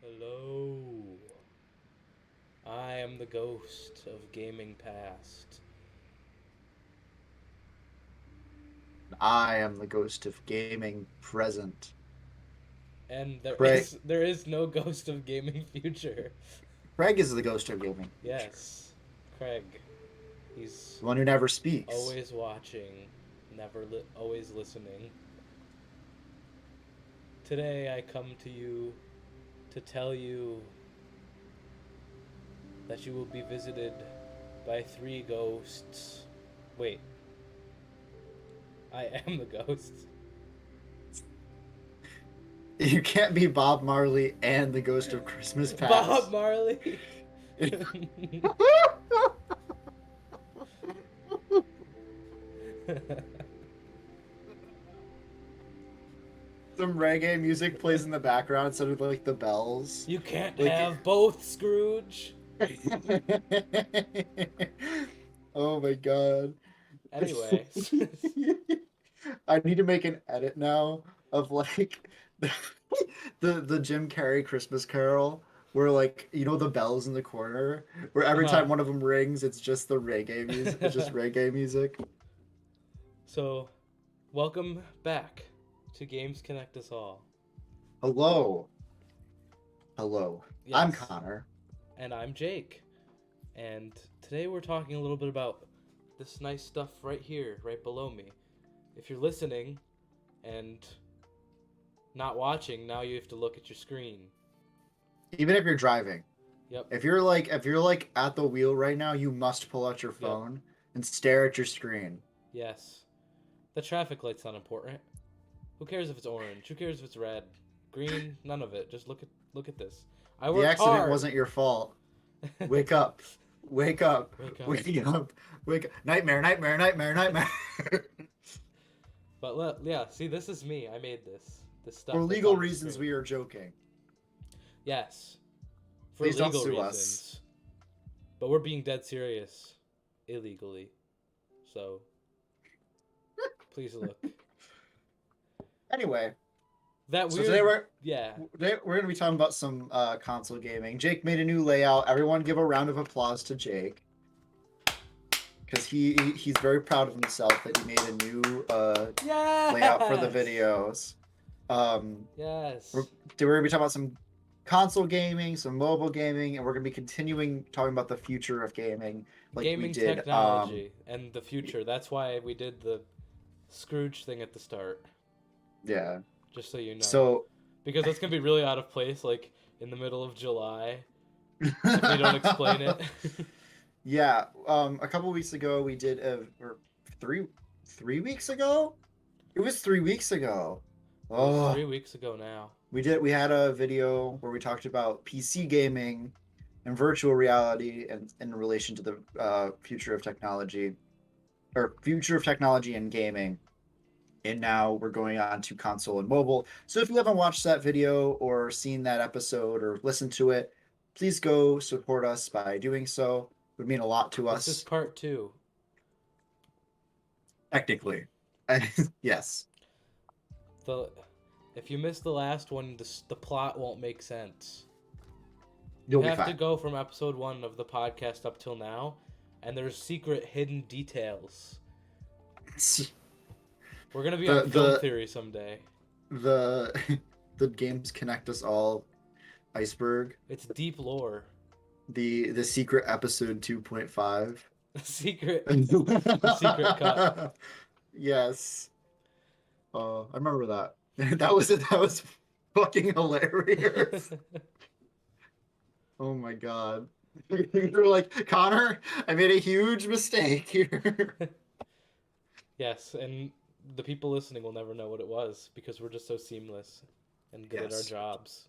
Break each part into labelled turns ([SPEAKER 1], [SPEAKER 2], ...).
[SPEAKER 1] Hello. I am the ghost of gaming past.
[SPEAKER 2] I am the ghost of gaming present.
[SPEAKER 1] And there
[SPEAKER 2] Craig,
[SPEAKER 1] is there is no ghost of gaming future.
[SPEAKER 2] Craig is the ghost of gaming future.
[SPEAKER 1] Yes. Craig. He's
[SPEAKER 2] The one who never speaks.
[SPEAKER 1] always watching, always listening. Today I come to you to tell you that you will be visited by three ghosts. Wait, I am the ghost.
[SPEAKER 2] You can't be Bob Marley and the ghost of Christmas
[SPEAKER 1] Bob
[SPEAKER 2] past.
[SPEAKER 1] Marley.
[SPEAKER 2] Some reggae music plays in the background instead of like the bells.
[SPEAKER 1] You can't
[SPEAKER 2] Like
[SPEAKER 1] have both, Scrooge.
[SPEAKER 2] Oh my God.
[SPEAKER 1] Anyways,
[SPEAKER 2] I need to make an edit now of like the Jim Carrey Christmas Carol where like the bells in the corner where every
[SPEAKER 1] uh-huh.
[SPEAKER 2] time one of them rings it's just the reggae music, it's just reggae music.
[SPEAKER 1] So, welcome back to Games Connect Us All.
[SPEAKER 2] Hello. Hello. I'm
[SPEAKER 1] Yes,
[SPEAKER 2] Connor.
[SPEAKER 1] and I'm Jake. And today we're talking a little bit about this nice stuff right here, right below me. If you're listening and not watching, now you have to look at your screen.
[SPEAKER 2] Even if you're driving,
[SPEAKER 1] Yep,
[SPEAKER 2] if you're like at the wheel right now, you must pull out your
[SPEAKER 1] yep,
[SPEAKER 2] phone and stare at your screen.
[SPEAKER 1] yes. The traffic light's not important. Who cares if it's orange? Who cares if it's red? Green? None of it. Just look at this. I
[SPEAKER 2] The
[SPEAKER 1] worked
[SPEAKER 2] accident
[SPEAKER 1] hard.
[SPEAKER 2] wasn't your fault. Wake up. Wake up.
[SPEAKER 1] Wake up.
[SPEAKER 2] Wake up. Wake up. Nightmare, nightmare, nightmare, nightmare.
[SPEAKER 1] But yeah, see, this is me. I made this. This
[SPEAKER 2] For
[SPEAKER 1] stuff that's
[SPEAKER 2] legal
[SPEAKER 1] on the
[SPEAKER 2] reasons,
[SPEAKER 1] screen.
[SPEAKER 2] we are joking.
[SPEAKER 1] Yes, for
[SPEAKER 2] Please don't
[SPEAKER 1] legal
[SPEAKER 2] sue us.
[SPEAKER 1] reasons. But we're being dead serious, illegally. So please look.
[SPEAKER 2] Anyway,
[SPEAKER 1] That
[SPEAKER 2] so today
[SPEAKER 1] weird.
[SPEAKER 2] we're
[SPEAKER 1] Yeah.
[SPEAKER 2] today we're gonna be talking about some console gaming. Jake made a new layout. Everyone, give a round of applause to Jake because he's very proud of himself that he made a new layout for the
[SPEAKER 1] Yes.
[SPEAKER 2] videos. We're,
[SPEAKER 1] Yes.
[SPEAKER 2] we're gonna be talking about some console gaming, some mobile gaming, and we're gonna be continuing talking about the future of gaming, like we
[SPEAKER 1] Gaming
[SPEAKER 2] did.
[SPEAKER 1] technology and the future. That's why we did the Scrooge thing at the start.
[SPEAKER 2] Yeah.
[SPEAKER 1] Just so you know,
[SPEAKER 2] So,
[SPEAKER 1] because that's gonna be really out of place, like in the middle of July, if we don't explain it.
[SPEAKER 2] yeah, a couple weeks ago we did or three 3 weeks ago. It was 3 weeks ago.
[SPEAKER 1] It was
[SPEAKER 2] Oh,
[SPEAKER 1] 3 weeks ago now.
[SPEAKER 2] we had a video where we talked about PC gaming and virtual reality and in relation to the future of technology or future of technology and gaming. And now we're going on to console and mobile. So if you haven't watched that video or seen that episode or listened to it, please go support us by doing so. It would mean a lot to
[SPEAKER 1] This is
[SPEAKER 2] us,
[SPEAKER 1] part two.
[SPEAKER 2] technically. Yes,
[SPEAKER 1] The if you missed the last one, the plot won't make sense. You
[SPEAKER 2] you'll be
[SPEAKER 1] have to
[SPEAKER 2] fine.
[SPEAKER 1] go from episode one of the podcast up till now, and there's secret hidden details. We're gonna be on
[SPEAKER 2] The
[SPEAKER 1] film
[SPEAKER 2] the
[SPEAKER 1] theory someday.
[SPEAKER 2] the the games connect us all iceberg.
[SPEAKER 1] It's deep lore.
[SPEAKER 2] The secret episode 2.5.
[SPEAKER 1] The the secret cut.
[SPEAKER 2] Yes. I remember that. That was fucking hilarious. Oh my God. You're like, Connor, I made a huge mistake here.
[SPEAKER 1] Yes, and the people listening will never know what it was because we're just so seamless and good at our
[SPEAKER 2] Yes.
[SPEAKER 1] jobs.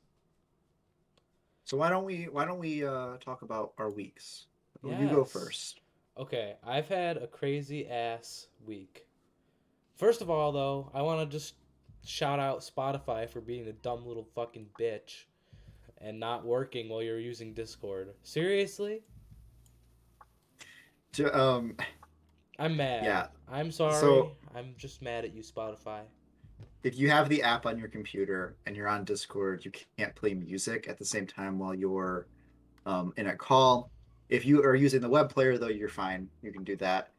[SPEAKER 2] So why don't we talk about our weeks? You go
[SPEAKER 1] Yes.
[SPEAKER 2] first.
[SPEAKER 1] Okay, I've had a crazy ass week. First of all, though, I want to just shout out Spotify for being a dumb little fucking bitch and not working while you're using Discord. Seriously?
[SPEAKER 2] To,
[SPEAKER 1] I'm mad.
[SPEAKER 2] yeah.
[SPEAKER 1] I'm
[SPEAKER 2] So
[SPEAKER 1] sorry. I'm just mad at you, Spotify.
[SPEAKER 2] if you have the app on your computer and you're on Discord, you can't play music at the same time while you're in a call. If you are using the web player, though, you're fine. You can do that.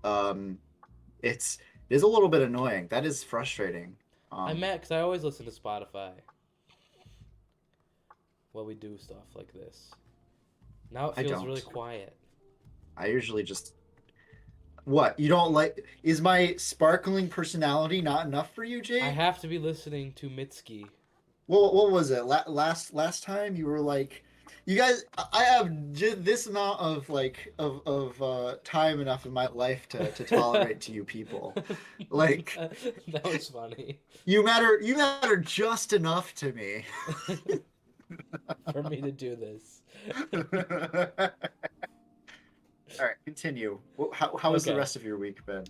[SPEAKER 2] Um, it is a little bit annoying. That is frustrating.
[SPEAKER 1] I'm mad because I always listen to Spotify while we do stuff like this. Now it
[SPEAKER 2] I
[SPEAKER 1] feels really
[SPEAKER 2] don't.
[SPEAKER 1] quiet.
[SPEAKER 2] I usually just what you don't like. Is my sparkling personality not enough for you,
[SPEAKER 1] I
[SPEAKER 2] Jake?
[SPEAKER 1] have to be listening to Mitski.
[SPEAKER 2] What was it? Last time you were like, you guys. I have this amount of time enough in my life to tolerate to you people. Like
[SPEAKER 1] That was funny.
[SPEAKER 2] you matter just enough to me.
[SPEAKER 1] For me to do this.
[SPEAKER 2] All right, continue. How has the
[SPEAKER 1] Okay.
[SPEAKER 2] rest of your week been?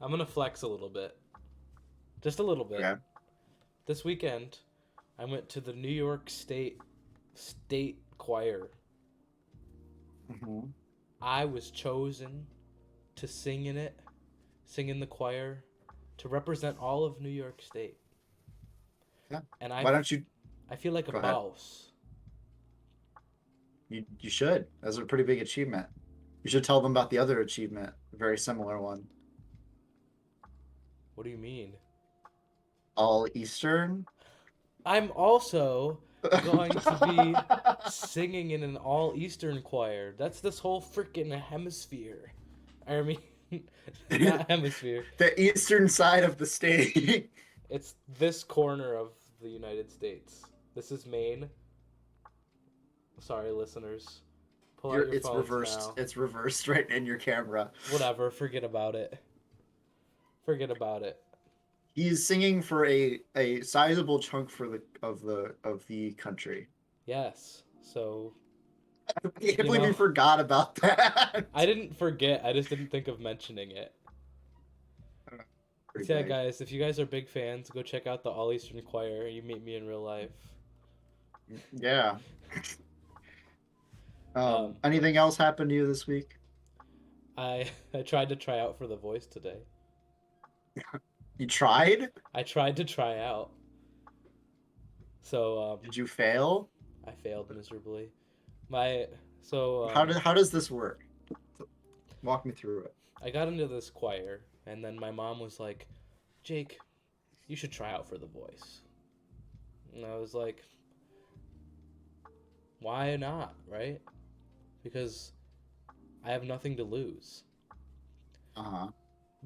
[SPEAKER 1] I'm gonna flex a little bit. Just a little bit.
[SPEAKER 2] Okay.
[SPEAKER 1] This weekend I went to the New York State Choir.
[SPEAKER 2] Hmm.
[SPEAKER 1] I was chosen to sing in the choir, to represent all of New York State.
[SPEAKER 2] Yeah.
[SPEAKER 1] And
[SPEAKER 2] Why don't you
[SPEAKER 1] I feel like a
[SPEAKER 2] go ahead?
[SPEAKER 1] boss.
[SPEAKER 2] You should. That's a pretty big achievement. You should tell them about the other achievement, a very similar one.
[SPEAKER 1] What do you mean?
[SPEAKER 2] All Eastern.
[SPEAKER 1] I'm also going to be singing in an all Eastern choir. That's this whole freaking hemisphere. I mean, not hemisphere.
[SPEAKER 2] The eastern side of the state.
[SPEAKER 1] It's this corner of the United States. This is Maine. Sorry, listeners. Pull out your
[SPEAKER 2] It's
[SPEAKER 1] phones
[SPEAKER 2] reversed.
[SPEAKER 1] now.
[SPEAKER 2] It's reversed right in your camera.
[SPEAKER 1] Whatever, forget about it. Forget about it.
[SPEAKER 2] He's singing for a sizable chunk for the country.
[SPEAKER 1] Yes. So,
[SPEAKER 2] I can't
[SPEAKER 1] you
[SPEAKER 2] believe you
[SPEAKER 1] know,
[SPEAKER 2] forgot about that.
[SPEAKER 1] I didn't forget. I just didn't think of mentioning it.
[SPEAKER 2] Pretty
[SPEAKER 1] So yeah,
[SPEAKER 2] big.
[SPEAKER 1] guys, if you guys are big fans, go check out the All Eastern Choir. You meet me in real life.
[SPEAKER 2] Yeah.
[SPEAKER 1] Um,
[SPEAKER 2] Anything else happened to you this week?
[SPEAKER 1] I I tried to try out for The Voice today.
[SPEAKER 2] You tried?
[SPEAKER 1] I tried to try out. So
[SPEAKER 2] Did you fail?
[SPEAKER 1] I failed miserably. My so
[SPEAKER 2] How does this work? Walk me through it.
[SPEAKER 1] I got into this choir, and then my mom was like, "Jake, you should try out for The Voice." And I was like, "Why not? Right? Because I have nothing to lose."
[SPEAKER 2] Uh-huh.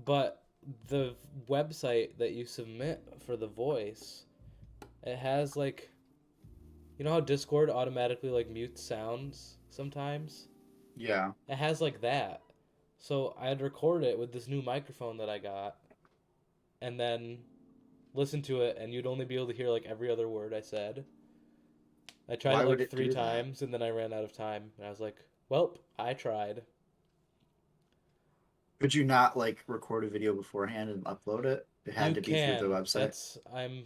[SPEAKER 1] But the website that you submit for The Voice, it has like, you know how Discord automatically like mutes sounds sometimes?
[SPEAKER 2] Yeah.
[SPEAKER 1] It has like that. So I'd record it with this new microphone that I got, and then listen to it, and you'd only be able to hear like every other word I said. I tried
[SPEAKER 2] Why
[SPEAKER 1] it
[SPEAKER 2] would
[SPEAKER 1] like
[SPEAKER 2] it
[SPEAKER 1] three
[SPEAKER 2] do that?
[SPEAKER 1] times, and then I ran out of time, and I was like, "Welp, I tried."
[SPEAKER 2] Could you not like record a video beforehand and upload it? It had
[SPEAKER 1] You
[SPEAKER 2] to be through the
[SPEAKER 1] can.
[SPEAKER 2] website.
[SPEAKER 1] I'm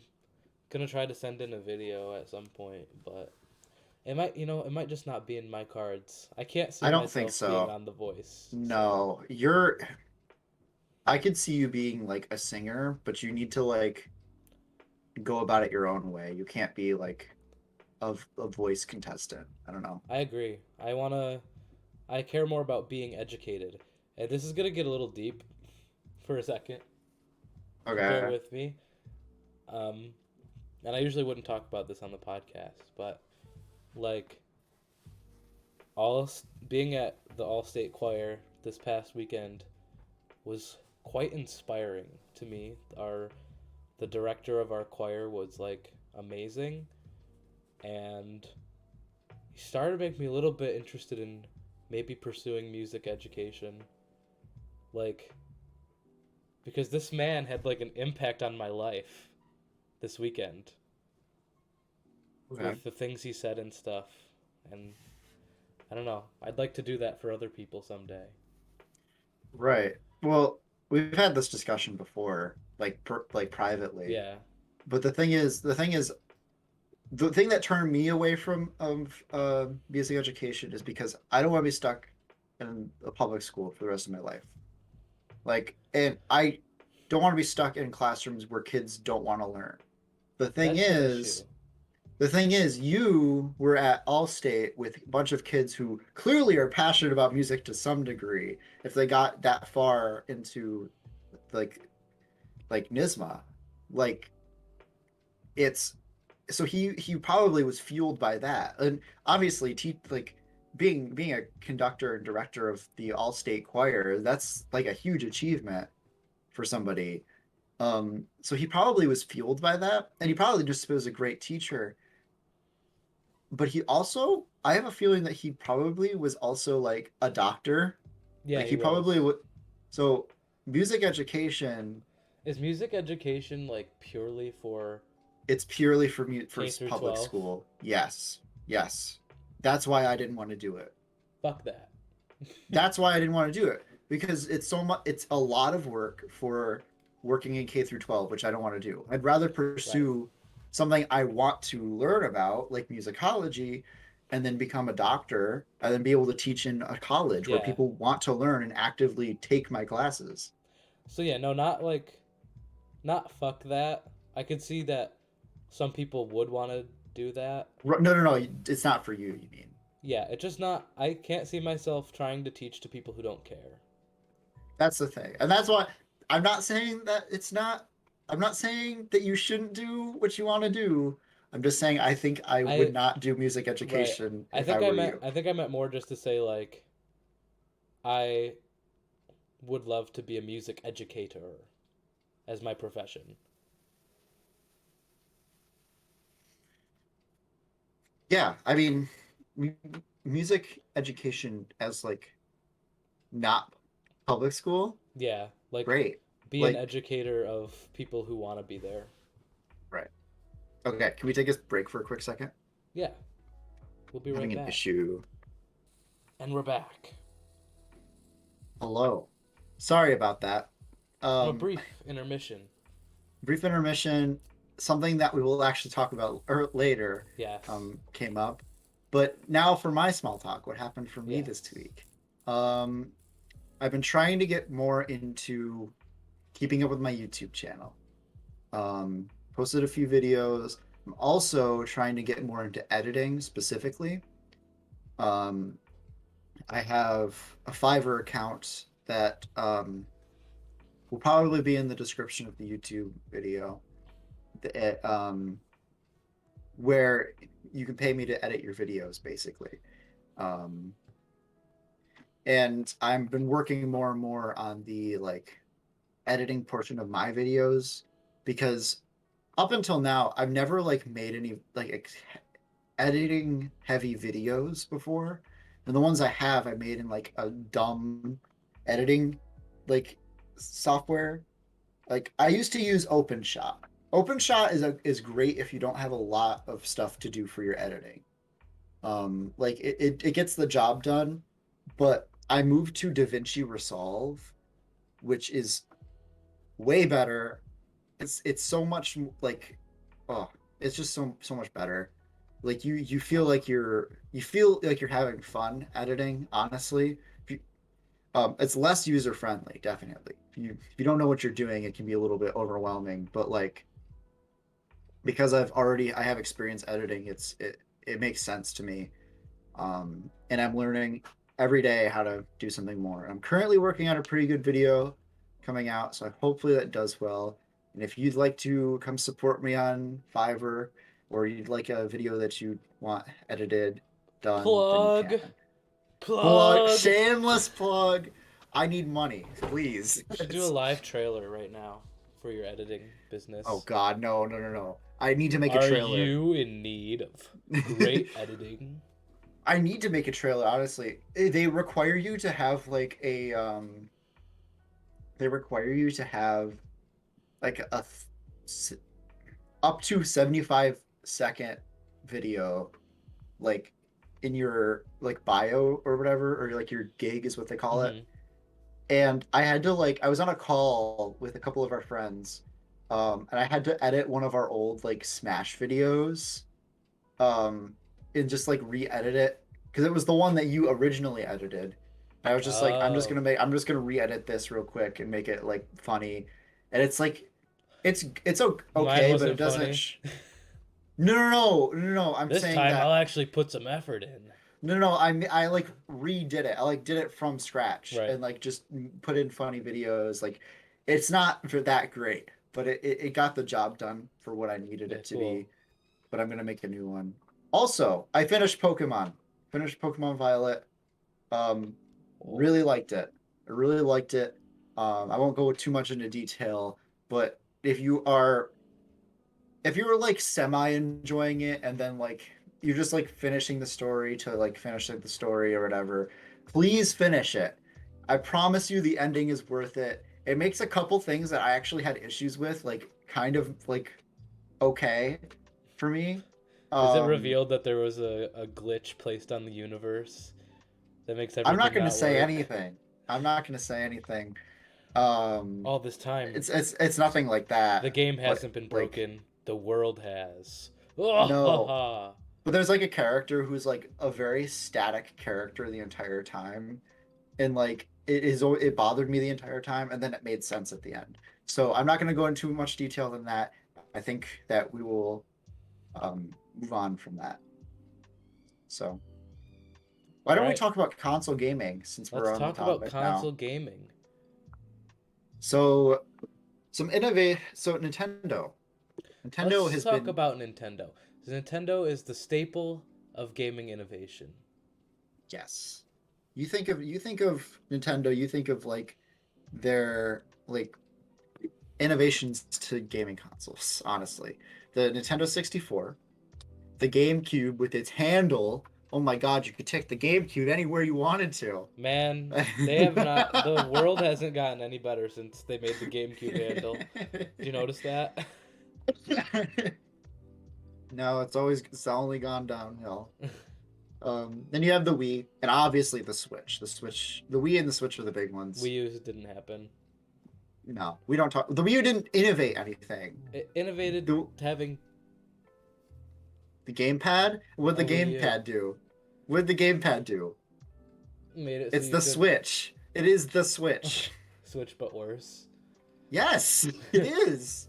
[SPEAKER 1] gonna try to send in a video at some point, but it might just not be in my cards. I can't see
[SPEAKER 2] I don't think
[SPEAKER 1] myself being
[SPEAKER 2] so.
[SPEAKER 1] on The Voice, so
[SPEAKER 2] No, I could see you being like a singer, but you need to like go about it your own way. You can't be like a voice contestant. I don't know.
[SPEAKER 1] I agree. I care more about being educated. And this is gonna get a little deep for a second. Bear
[SPEAKER 2] Okay.
[SPEAKER 1] with me. Um, and I usually wouldn't talk about this on the podcast, but like being at the All State Choir this past weekend was quite inspiring to me. The director of our choir was like amazing, and he started to make me a little bit interested in maybe pursuing music education. Like, because this man had like an impact on my life this weekend
[SPEAKER 2] Okay.
[SPEAKER 1] with the things he said and stuff. And I don't know. I'd like to do that for other people someday.
[SPEAKER 2] Right. Well, we've had this discussion before, like privately.
[SPEAKER 1] Yeah.
[SPEAKER 2] But the thing that turned me away from music education is because I don't want to be stuck in a public school for the rest of my life. Like, and I don't want to be stuck in classrooms where kids don't want to learn. The thing
[SPEAKER 1] That's an issue.
[SPEAKER 2] is, the thing is, you were at Allstate with a bunch of kids who clearly are passionate about music to some degree. If they got that far into like NISMA, like it's so he probably was fueled by that, and obviously, like being a conductor and director of the Allstate Choir, that's like a huge achievement for somebody. So he probably was fueled by that, and he probably just was a great teacher. But he also, I have a feeling that he probably was also like a doctor.
[SPEAKER 1] Yeah,
[SPEAKER 2] Like
[SPEAKER 1] he
[SPEAKER 2] he probably
[SPEAKER 1] was.
[SPEAKER 2] would. So music education,
[SPEAKER 1] Is music education like purely for
[SPEAKER 2] it's purely for for
[SPEAKER 1] K through
[SPEAKER 2] public
[SPEAKER 1] 12?
[SPEAKER 2] school. Yes, yes. That's why I didn't want to do it.
[SPEAKER 1] Fuck that.
[SPEAKER 2] That's why I didn't want to do it because it's so much. It's a lot of work for working in K through 12, which I don't want to do. I'd rather
[SPEAKER 1] Right.
[SPEAKER 2] pursue something I want to learn about, like musicology, and then become a doctor, and then be able to teach in a college where
[SPEAKER 1] Yeah.
[SPEAKER 2] people want to learn and actively take my classes.
[SPEAKER 1] So yeah, no, not like not fuck that. I could see that some people would want to do that.
[SPEAKER 2] No, no, no. It's not for you. You mean?
[SPEAKER 1] Yeah, it's just not. I can't see myself trying to teach to people who don't care.
[SPEAKER 2] That's the thing, and that's why I'm not saying that it's not. I'm not saying that you shouldn't do what you want to do. I'm just saying I think I would
[SPEAKER 1] I
[SPEAKER 2] not do music
[SPEAKER 1] right.
[SPEAKER 2] education
[SPEAKER 1] I
[SPEAKER 2] if I
[SPEAKER 1] think I
[SPEAKER 2] were
[SPEAKER 1] meant
[SPEAKER 2] you.
[SPEAKER 1] I think I meant more just to say like I would love to be a music educator as my profession.
[SPEAKER 2] Yeah, I mean, mu- music education as like not public school,
[SPEAKER 1] Yeah, like
[SPEAKER 2] great.
[SPEAKER 1] be an
[SPEAKER 2] Like,
[SPEAKER 1] educator of people who want to be there.
[SPEAKER 2] right. Okay, can we take a break for a quick second?
[SPEAKER 1] Yeah, we'll be right
[SPEAKER 2] Having an
[SPEAKER 1] back.
[SPEAKER 2] issue.
[SPEAKER 1] And we're back
[SPEAKER 2] Hello. Sorry about that.
[SPEAKER 1] from a
[SPEAKER 2] Um,
[SPEAKER 1] brief intermission.
[SPEAKER 2] brief intermission. Something that we will actually talk about later
[SPEAKER 1] Yes.
[SPEAKER 2] came up. But now for my small talk, what happened for me this
[SPEAKER 1] Yes.
[SPEAKER 2] week? Um, I've been trying to get more into keeping up with my YouTube channel. Posted a few videos. I'm also trying to get more into editing specifically. Um, I have a Fiverr account that will probably be in the description of the YouTube video, where you can pay me to edit your videos, basically. Um, and I've been working more and more on the like editing portion of my videos because up until now I've never like made any like editing heavy videos before, and the ones I have I made in like a dumb editing like software. Like I used to use OpenShot. OpenShot is great if you don't have a lot of stuff to do for your editing. Like it gets the job done, but I moved to DaVinci Resolve, which is way better. It's so much like oh, it's just so much better. Like you feel like you're having fun editing, honestly. If you, it's less user friendly, definitely. If you don't know what you're doing, it can be a little bit overwhelming, but like because I have experience editing, it makes sense to me. And I'm learning every day how to do something more. I'm currently working on a pretty good video coming out, so hopefully that does well. And if you'd like to come support me on Fiverr, or you'd like a video that you want edited, done, then you
[SPEAKER 1] Plug.
[SPEAKER 2] can. Plug,
[SPEAKER 1] Plug.
[SPEAKER 2] shameless plug. I need money, please.
[SPEAKER 1] You should do a live trailer right now for your editing
[SPEAKER 2] Oh
[SPEAKER 1] business.
[SPEAKER 2] God, no, no, no, no. I need to make a
[SPEAKER 1] Are
[SPEAKER 2] trailer.
[SPEAKER 1] you in need of great editing?
[SPEAKER 2] I need to make a trailer, honestly. They require you to have like a they require you to have like up to 75-second video like in your like bio or whatever, or like your gig is what they call it.
[SPEAKER 1] Mm-hmm.
[SPEAKER 2] And I had to like I was on a call with a couple of our friends, and I had to edit one of our old like Smash videos, um, and just like re-edit it because it was the one that you originally edited. I was just like,
[SPEAKER 1] Oh.
[SPEAKER 2] I'm just gonna re-edit this real quick and make it like funny, and it's like
[SPEAKER 1] Mine
[SPEAKER 2] okay, but it
[SPEAKER 1] wasn't
[SPEAKER 2] doesn't.
[SPEAKER 1] funny.
[SPEAKER 2] No. I'm
[SPEAKER 1] This
[SPEAKER 2] saying
[SPEAKER 1] time
[SPEAKER 2] that
[SPEAKER 1] I'll actually put some effort in.
[SPEAKER 2] no. I like redid it. I like did it from scratch
[SPEAKER 1] Right.
[SPEAKER 2] and like just put in funny videos. Like it's not for that great, but it got the job done for what I needed
[SPEAKER 1] Yeah,
[SPEAKER 2] it to
[SPEAKER 1] cool.
[SPEAKER 2] be. But I'm gonna make a new one. Also, I finished Pokemon. Finished Pokemon Violet. Um,
[SPEAKER 1] Oh.
[SPEAKER 2] really liked it. I really liked it. I won't go too much into detail, but if you were like semi enjoying it and then like you're just like finishing the story to like finish like, the story or whatever, please finish it. I promise you the ending is worth it. It makes a couple things that I actually had issues with, like kind of like okay for me.
[SPEAKER 1] Is it
[SPEAKER 2] Um,
[SPEAKER 1] revealed that there was a glitch placed on the universe that makes
[SPEAKER 2] I'm not
[SPEAKER 1] everything
[SPEAKER 2] going to
[SPEAKER 1] not
[SPEAKER 2] say
[SPEAKER 1] work?
[SPEAKER 2] anything. I'm not going to say anything. Um,
[SPEAKER 1] All this time,
[SPEAKER 2] it's nothing like
[SPEAKER 1] the
[SPEAKER 2] that,
[SPEAKER 1] game
[SPEAKER 2] but
[SPEAKER 1] hasn't been
[SPEAKER 2] like
[SPEAKER 1] broken. The world has. Oh, ha,
[SPEAKER 2] no.
[SPEAKER 1] ha.
[SPEAKER 2] But there's like a character who's like a very static character the entire time, and like it bothered me the entire time, and then it made sense at the end. So I'm not going to go into much detail than that. I think that we will move on from that. So why
[SPEAKER 1] All
[SPEAKER 2] don't we
[SPEAKER 1] right,
[SPEAKER 2] talk about console gaming since we're
[SPEAKER 1] let's
[SPEAKER 2] on the
[SPEAKER 1] talk about
[SPEAKER 2] topic now?
[SPEAKER 1] console gaming.
[SPEAKER 2] So so Nintendo. Nintendo
[SPEAKER 1] Let's
[SPEAKER 2] has
[SPEAKER 1] talk
[SPEAKER 2] been
[SPEAKER 1] about Nintendo. Nintendo is the staple of gaming innovation.
[SPEAKER 2] yes. You think of Nintendo, you think of like their like innovations to gaming consoles, honestly. The Nintendo 64, the GameCube with its handle. Oh my God, you could take the GameCube anywhere you wanted to.
[SPEAKER 1] Man, they have not. The world hasn't gotten any better since they made the GameCube handle. Did you notice that?
[SPEAKER 2] No, it's only gone downhill. Then you have the Wii, and obviously the Switch. The Wii and the Switch are the big
[SPEAKER 1] Wii
[SPEAKER 2] ones.
[SPEAKER 1] U's didn't happen.
[SPEAKER 2] No, we don't talk. The Wii U didn't innovate anything.
[SPEAKER 1] It innovated
[SPEAKER 2] The
[SPEAKER 1] having
[SPEAKER 2] the gamepad. What
[SPEAKER 1] a
[SPEAKER 2] the
[SPEAKER 1] Wii U.
[SPEAKER 2] gamepad do? What the gamepad do?
[SPEAKER 1] Made it so
[SPEAKER 2] It's
[SPEAKER 1] you
[SPEAKER 2] the
[SPEAKER 1] could
[SPEAKER 2] Switch. It is the Switch.
[SPEAKER 1] Switch, but worse.
[SPEAKER 2] Yes, it is.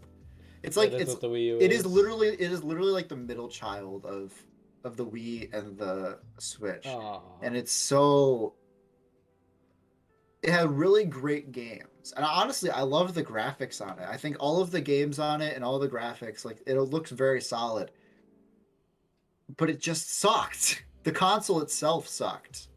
[SPEAKER 2] It's
[SPEAKER 1] That
[SPEAKER 2] like
[SPEAKER 1] is what the Wii U
[SPEAKER 2] it is literally like the middle child of the Wii and the Switch.
[SPEAKER 1] Aww.
[SPEAKER 2] And it had really great games. And honestly, I love the graphics on it. I think all of the games on it and all the graphics, like it looks very solid. But it just sucked. The console itself sucked.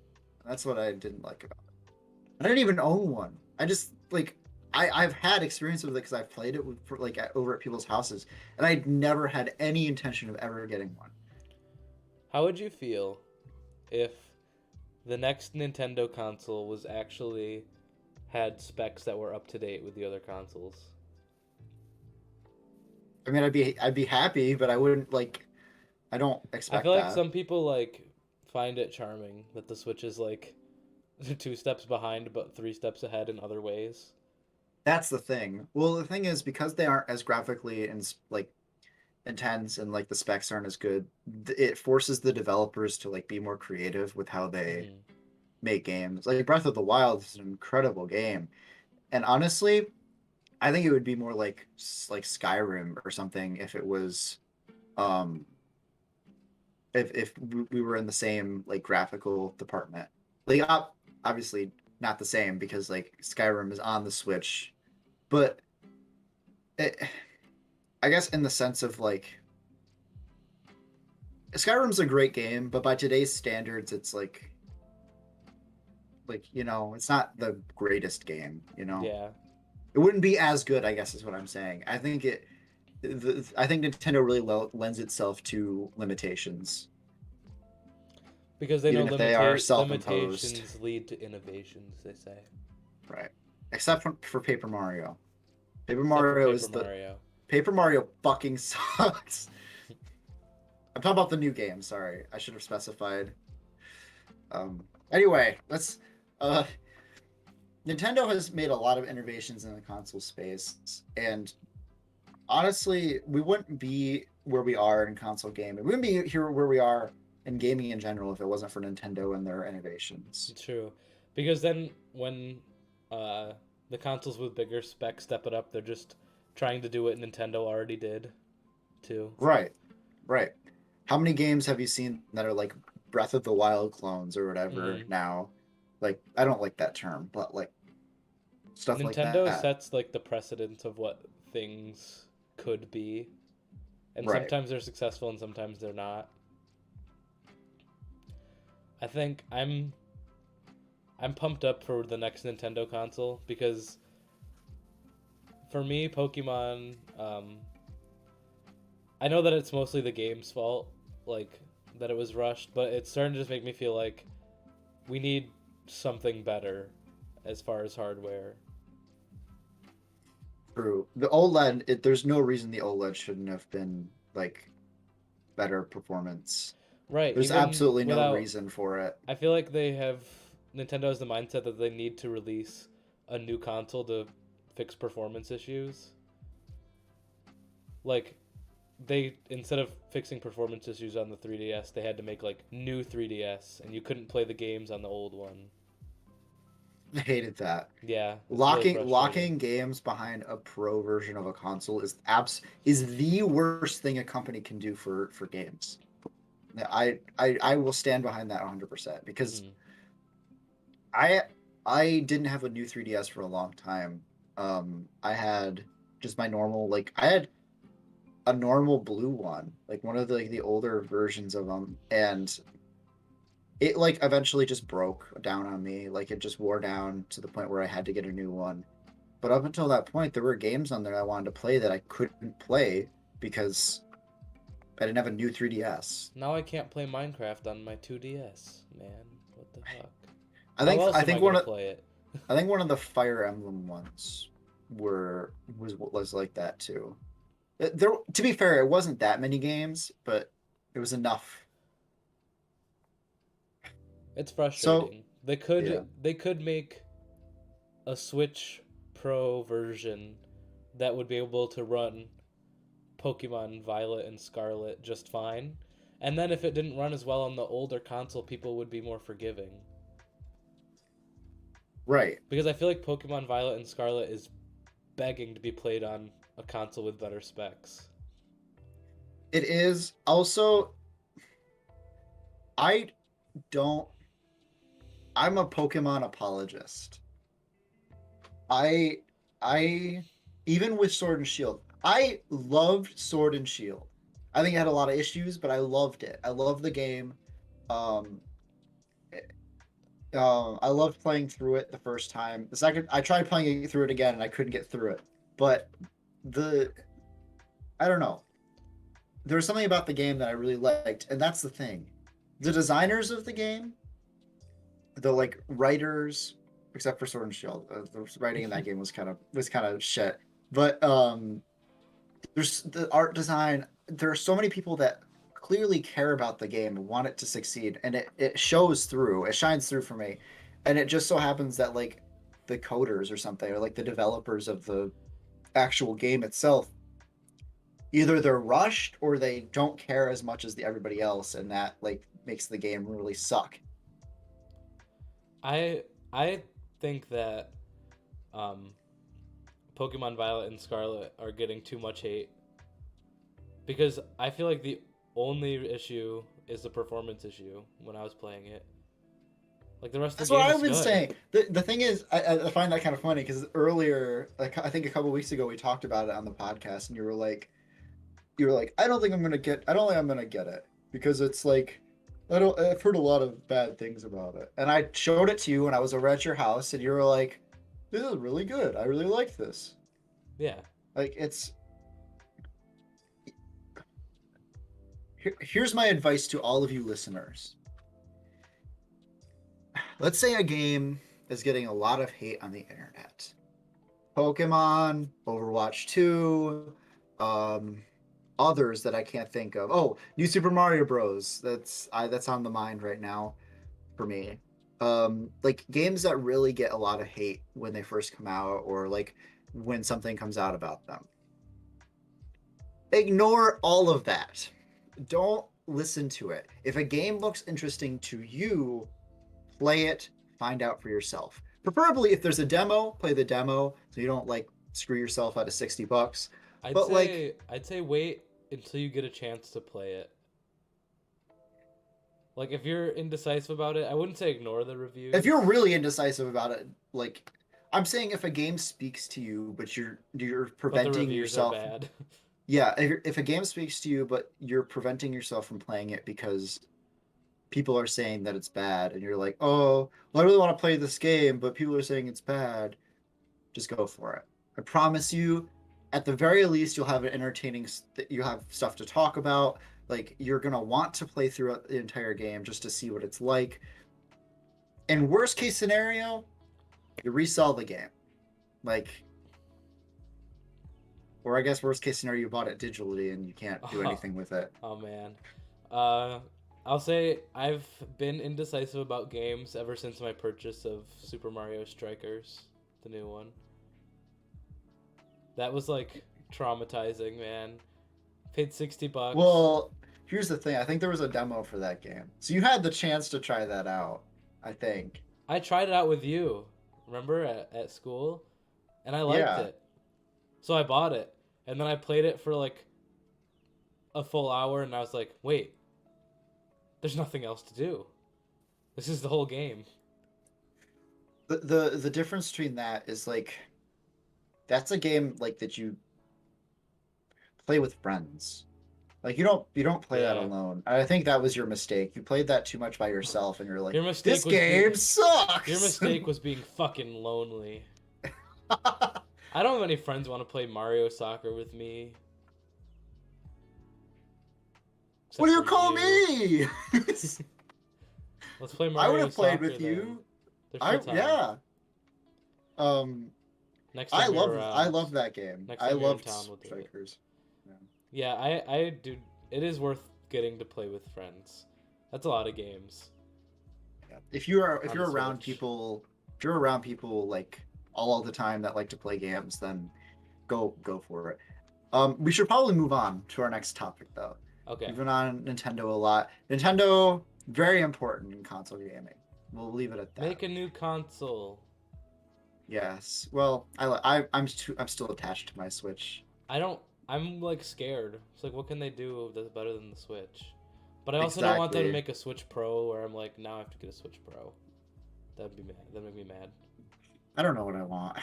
[SPEAKER 2] That's what I didn't like about it. I didn't even own one. I just like I've had experience with it because I've played it like over at people's houses, and I'd never had any intention of ever getting one.
[SPEAKER 1] How would you feel if the next Nintendo console was actually had specs that were up to date with the other consoles?
[SPEAKER 2] I mean, I'd be happy, but I wouldn't like. I don't
[SPEAKER 1] I feel
[SPEAKER 2] expect
[SPEAKER 1] like
[SPEAKER 2] that.
[SPEAKER 1] some people like find it charming that the Switch is like two steps behind but three steps ahead in other ways.
[SPEAKER 2] That's the thing. Well, the thing is because they aren't as graphically and like intense and like the specs aren't as good, it forces the developers to like be more creative with how they
[SPEAKER 1] Hmm.
[SPEAKER 2] make games. Like Breath of the Wild is an incredible game, and honestly, I think it would be more like Skyrim or something if it was um if we were in the same like graphical department. Like obviously not the same because like Skyrim is on the Switch, but it, I guess in the sense of like Skyrim's a great game, but by today's standards, it's it's not the greatest game.
[SPEAKER 1] Yeah,
[SPEAKER 2] It wouldn't be as good, I guess, is what I'm saying. I think Nintendo really lends itself to limitations,
[SPEAKER 1] because they know
[SPEAKER 2] even if they are self-imposed,
[SPEAKER 1] limitations lead to innovations. They say,
[SPEAKER 2] right? Except for Paper Mario. Paper
[SPEAKER 1] except for
[SPEAKER 2] Mario
[SPEAKER 1] Paper
[SPEAKER 2] is the
[SPEAKER 1] Mario.
[SPEAKER 2] Paper Mario fucking sucks. I'm talking about the new game. Sorry, I should have specified. Anyway, let's. Uh, Nintendo has made a lot of innovations in the console space, and honestly, we wouldn't be where we are in console gaming. We wouldn't be here where we are in gaming in general if it wasn't for Nintendo and their innovations.
[SPEAKER 1] True, because then when uh, the consoles with bigger specs step it up, they're just trying to do what Nintendo already did too.
[SPEAKER 2] Right, right. How many games have you seen that are like Breath of the Wild clones or whatever
[SPEAKER 1] Mm.
[SPEAKER 2] now? Like, I don't like that term, but like stuff like
[SPEAKER 1] Nintendo
[SPEAKER 2] that.
[SPEAKER 1] sets like the precedent of what things could be, and
[SPEAKER 2] Right.
[SPEAKER 1] sometimes they're successful and sometimes they're not. I think I'm pumped up for the next Nintendo console because for me, Pokemon, I know that it's mostly the game's fault, like that it was rushed, but it's starting to just make me feel like we need something better as far as hardware.
[SPEAKER 2] True. The OLED, there's no reason the OLED shouldn't have been like better performance.
[SPEAKER 1] Right,
[SPEAKER 2] There's
[SPEAKER 1] even
[SPEAKER 2] absolutely no
[SPEAKER 1] without,
[SPEAKER 2] reason for it.
[SPEAKER 1] I feel like Nintendo has the mindset that they need to release a new console to fix performance issues. Like they instead of fixing performance issues on the 3DS, they had to make like new 3DS, and you couldn't play the games on the old one.
[SPEAKER 2] I hated that.
[SPEAKER 1] Yeah, it's really
[SPEAKER 2] Locking
[SPEAKER 1] frustrating.
[SPEAKER 2] games behind a pro version of a console is the worst thing a company can do for games. I will stand behind that 100% because
[SPEAKER 1] Mm-hmm.
[SPEAKER 2] I I didn't have a new 3DS for a long time. I had just my normal like I had a normal blue one, like one of the older versions of them, and it like eventually just broke down on me. Like it just wore down to the point where I had to get a new one. But up until that point, there were games on there I wanted to play that I couldn't play because I didn't have a new 3DS.
[SPEAKER 1] Now I can't play Minecraft on my 2DS, man. What the fuck?
[SPEAKER 2] I
[SPEAKER 1] How
[SPEAKER 2] think
[SPEAKER 1] else
[SPEAKER 2] I
[SPEAKER 1] am I
[SPEAKER 2] think
[SPEAKER 1] gonna play it?
[SPEAKER 2] I think one of the Fire Emblem ones was like that too. There, to be fair, it wasn't that many games, but it was enough.
[SPEAKER 1] It's
[SPEAKER 2] So
[SPEAKER 1] frustrating.
[SPEAKER 2] yeah,
[SPEAKER 1] They could make a Switch Pro version that would be able to run Pokemon Violet and Scarlet just fine. And then if it didn't run as well on the older console, people would be more forgiving.
[SPEAKER 2] right.
[SPEAKER 1] Because I feel like Pokemon Violet and Scarlet is begging to be played on a console with better specs.
[SPEAKER 2] It is also I don't. I'm a Pokemon apologist. I I even with Sword and Shield, I loved Sword and Shield. I think it had a lot of issues, but I loved it. I loved the game. Um, I loved playing through it the first time. The second, I tried playing through it again, and I couldn't get through it. But the I don't know. There was something about the game that I really liked, and that's the thing. The designers of the game, the like writers, except for Sword and Shield, the writing in that game was kind of shit. But there's the art design. There are so many people that clearly care about the game and want it to succeed, and it shows through. It shines through for me, and it just so happens that like the coders or something, or like the developers of the actual game itself, either they're rushed or they don't care as much as everybody else, and that like makes the game really suck.
[SPEAKER 1] I think that um, Pokemon Violet and Scarlet are getting too much hate because I feel like the only issue is the performance issue when I was playing it. Like the rest of
[SPEAKER 2] That's
[SPEAKER 1] the
[SPEAKER 2] what
[SPEAKER 1] game
[SPEAKER 2] I've
[SPEAKER 1] is
[SPEAKER 2] been
[SPEAKER 1] good.
[SPEAKER 2] saying. The thing is, I find that kind of funny because earlier, like I think a couple weeks ago, we talked about it on the podcast, and you were like, I don't think I'm gonna get it because it's like, I've heard a lot of bad things about it, and I showed it to you when I was over at your house, and you were like, this is really good. I really like this.
[SPEAKER 1] Yeah.
[SPEAKER 2] Like here's my advice to all of you listeners. Let's say a game is getting a lot of hate on the internet. Pokemon, Overwatch 2, um, others that I can't think of. Oh, New Super Mario Bros. That's on the mind right now for me. Like games that really get a lot of hate when they first come out, or like when something comes out about them. Ignore all of that. Don't listen to it. If a game looks interesting to you, play it, find out for yourself. Preferably if there's a demo, play the demo so you don't like screw yourself out of $60.
[SPEAKER 1] I'd
[SPEAKER 2] But like,
[SPEAKER 1] say I'd say wait until you get a chance to play it. Like if you're indecisive about it, I wouldn't say ignore the
[SPEAKER 2] if you're
[SPEAKER 1] reviews,
[SPEAKER 2] really indecisive about it, like I'm saying, if a game speaks to you, but you're
[SPEAKER 1] but the
[SPEAKER 2] preventing
[SPEAKER 1] reviews are
[SPEAKER 2] yourself.
[SPEAKER 1] bad.
[SPEAKER 2] Yeah, if a game speaks to you, but you're preventing yourself from playing it because people are saying that it's bad, and you're like, oh, well, I really want to play this game, but people are saying it's bad. Just go for it. I promise you, at the very least, you'll have an entertaining. You have stuff to talk about. Like you're gonna want to play through the entire game just to see what it's like. In worst case scenario, you resell the game. Like, or I guess worst case scenario, you bought it digitally and you can't do
[SPEAKER 1] Oh,
[SPEAKER 2] anything with it.
[SPEAKER 1] oh man. Uh, I'll say I've been indecisive about games ever since my purchase of Super Mario Strikers, the new one. That was like traumatizing, man. Paid $60.
[SPEAKER 2] Well, here's the thing. I think there was a demo for that game, so you had the chance to try that out. I think.
[SPEAKER 1] I tried it out with you, remember at school, and I liked
[SPEAKER 2] Yeah.
[SPEAKER 1] it. So I bought it, and then I played it for like a full hour, and I was like, wait, there's nothing else to do. This is the whole game.
[SPEAKER 2] The difference between that is like that's a game like that you play with friends. Like you don't play that
[SPEAKER 1] Yeah.
[SPEAKER 2] alone. I think that was your mistake. You played that too much by yourself, and you're like,
[SPEAKER 1] Your mistake
[SPEAKER 2] this
[SPEAKER 1] was
[SPEAKER 2] game
[SPEAKER 1] your
[SPEAKER 2] sucks.
[SPEAKER 1] mistake was being fucking lonely. I don't have any friends who want to play Mario Soccer with me.
[SPEAKER 2] What
[SPEAKER 1] Except
[SPEAKER 2] do
[SPEAKER 1] for
[SPEAKER 2] you call
[SPEAKER 1] you.
[SPEAKER 2] me?
[SPEAKER 1] Let's play
[SPEAKER 2] I would
[SPEAKER 1] Mario
[SPEAKER 2] have played
[SPEAKER 1] Soccer
[SPEAKER 2] with
[SPEAKER 1] then.
[SPEAKER 2] you.
[SPEAKER 1] There's
[SPEAKER 2] I
[SPEAKER 1] still time.
[SPEAKER 2] yeah. Um,
[SPEAKER 1] Next
[SPEAKER 2] I
[SPEAKER 1] time you're
[SPEAKER 2] love I
[SPEAKER 1] around.
[SPEAKER 2] love that game.
[SPEAKER 1] Next
[SPEAKER 2] I
[SPEAKER 1] time you're in
[SPEAKER 2] loved
[SPEAKER 1] town, we'll do it.
[SPEAKER 2] Strikers. Yeah.
[SPEAKER 1] Yeah, I do. It is worth getting to play with friends. That's a lot of games
[SPEAKER 2] Yeah. If
[SPEAKER 1] on the
[SPEAKER 2] you're around
[SPEAKER 1] Switch.
[SPEAKER 2] people, if you're around people like all the time that like to play games, then go for it. We should probably move on to our next topic though.
[SPEAKER 1] Okay.
[SPEAKER 2] We've been on Nintendo a lot. Nintendo very important in console gaming. We'll leave it at that.
[SPEAKER 1] Make a new console.
[SPEAKER 2] Yes. Well, I'm still attached to my Switch.
[SPEAKER 1] I don't. I'm like scared. It's like, what can they do that's better than the Switch? But I also don't want them to
[SPEAKER 2] Exactly.
[SPEAKER 1] make a Switch Pro where I'm like, now I have to get a Switch Pro. That'd be mad. That'd make me mad.
[SPEAKER 2] I don't know what I want.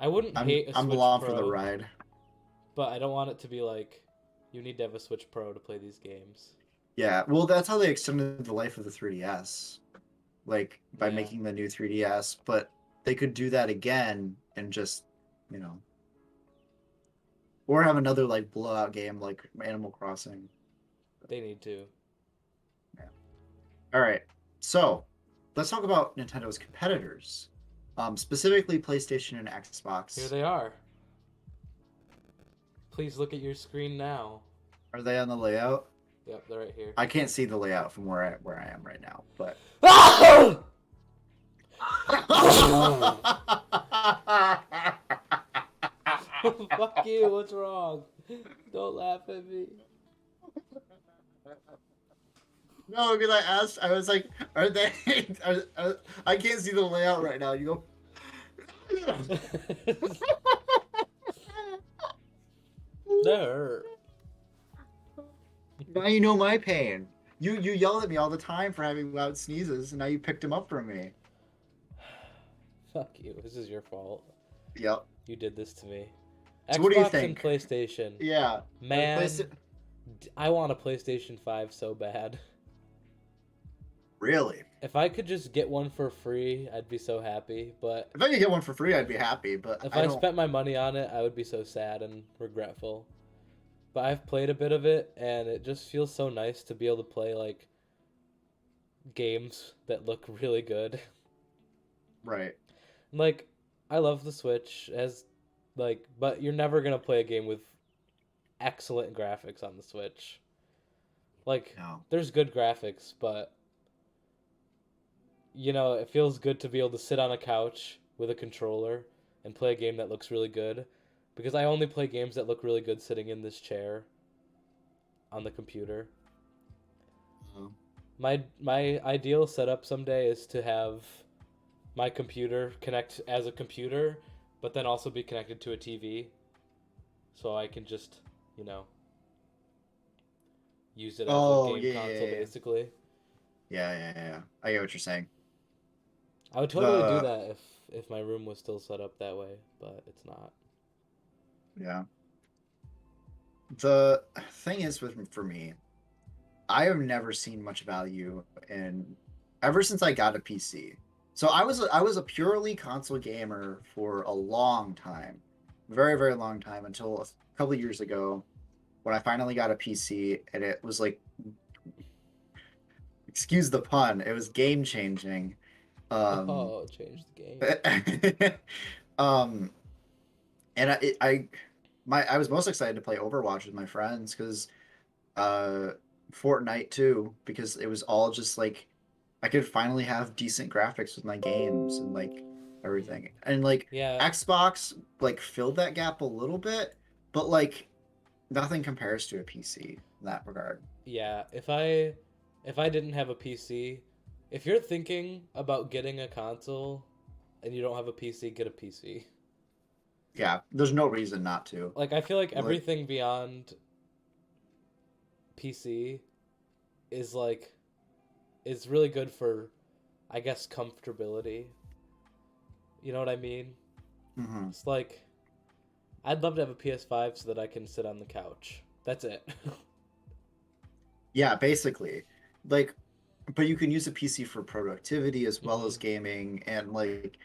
[SPEAKER 1] I wouldn't
[SPEAKER 2] I'm
[SPEAKER 1] hate a
[SPEAKER 2] I'm
[SPEAKER 1] Switch
[SPEAKER 2] along for the
[SPEAKER 1] Pro,
[SPEAKER 2] ride.
[SPEAKER 1] but I don't want it to be like, you need to have a Switch Pro to play these games.
[SPEAKER 2] Yeah. Well, that's how they extended the life of the 3DS. Like by
[SPEAKER 1] Yeah.
[SPEAKER 2] making the new 3DS, but they could do that again and just, you know, or have another like blowout game like Animal Crossing.
[SPEAKER 1] They need to.
[SPEAKER 2] Yeah. All right. So, let's talk about Nintendo's competitors. Specifically PlayStation and
[SPEAKER 1] Here
[SPEAKER 2] Xbox.
[SPEAKER 1] they are. Please look at your screen now.
[SPEAKER 2] Are they on the layout?
[SPEAKER 1] Yep, they're right here.
[SPEAKER 2] I can't see the layout from where I am right now, but
[SPEAKER 1] Fuck you, what's wrong? Don't laugh at me.
[SPEAKER 2] No, because I asked, I was like, are they? I can't see the layout right now. You go.
[SPEAKER 1] That hurt.
[SPEAKER 2] Now you know my pain. You yell at me all the time for having loud sneezes, and now you picked them up from me.
[SPEAKER 1] Fuck you. This is your fault.
[SPEAKER 2] Yep.
[SPEAKER 1] You did this to me.
[SPEAKER 2] So what do you
[SPEAKER 1] Xbox and
[SPEAKER 2] think?
[SPEAKER 1] PlayStation.
[SPEAKER 2] Yeah.
[SPEAKER 1] Man, I want a PlayStation 5 so bad.
[SPEAKER 2] Really?
[SPEAKER 1] If I could just get one for free, I'd be so happy. But
[SPEAKER 2] If I could get one for free, I'd be happy. But
[SPEAKER 1] if
[SPEAKER 2] I
[SPEAKER 1] I
[SPEAKER 2] don't.
[SPEAKER 1] spent my money on it, I would be so sad and regretful. But I've played a bit of it, and it just feels so nice to be able to play like games that look really good.
[SPEAKER 2] Right.
[SPEAKER 1] Like, I love the Switch as like, but you're never gonna play a game with excellent graphics on the Switch. Like,
[SPEAKER 2] No.
[SPEAKER 1] there's good graphics, but it feels good to be able to sit on a couch with a controller and play a game that looks really good. Because I only play games that look really good sitting in this chair on the computer.
[SPEAKER 2] Oh.
[SPEAKER 1] My ideal setup someday is to have my computer connect as a computer, but then also be connected to a TV, so I can just, you know, use it as a
[SPEAKER 2] Oh,
[SPEAKER 1] game
[SPEAKER 2] yeah, yeah,
[SPEAKER 1] console
[SPEAKER 2] yeah.
[SPEAKER 1] basically.
[SPEAKER 2] Yeah, yeah, yeah, yeah. I get what you're saying.
[SPEAKER 1] I would totally do
[SPEAKER 2] The
[SPEAKER 1] that if my room was still set up that way, but it's not.
[SPEAKER 2] Yeah. The thing is for me, I have never seen much value in ever since I got a PC. So I was a purely console gamer for a long time. Very, very long time until a couple of years ago when I finally got a PC and it was like, excuse the pun, it was game changing. Um
[SPEAKER 1] Oh, change the game.
[SPEAKER 2] um and I was most excited to play Overwatch with my friends because uh Fortnite too, because it was all just like I could finally have decent graphics with my games and like
[SPEAKER 1] Mm.
[SPEAKER 2] everything. And like
[SPEAKER 1] Yeah,
[SPEAKER 2] Xbox like filled that gap a little bit, but like nothing compares to a PC in that regard.
[SPEAKER 1] yeah. If I didn't have a PC, if you're thinking about getting a console and you don't have a PC, get a PC.
[SPEAKER 2] Yeah, there's no reason not to.
[SPEAKER 1] Like I feel like
[SPEAKER 2] Like
[SPEAKER 1] everything beyond PC is like is really good for, I guess, comfortability. You know what I mean?
[SPEAKER 2] mhm.
[SPEAKER 1] It's like I'd love to have a PS5 so that I can sit on the couch. That's it.
[SPEAKER 2] Yeah, basically. Like but you can use a PC for productivity as well
[SPEAKER 1] Hmm.
[SPEAKER 2] as gaming and like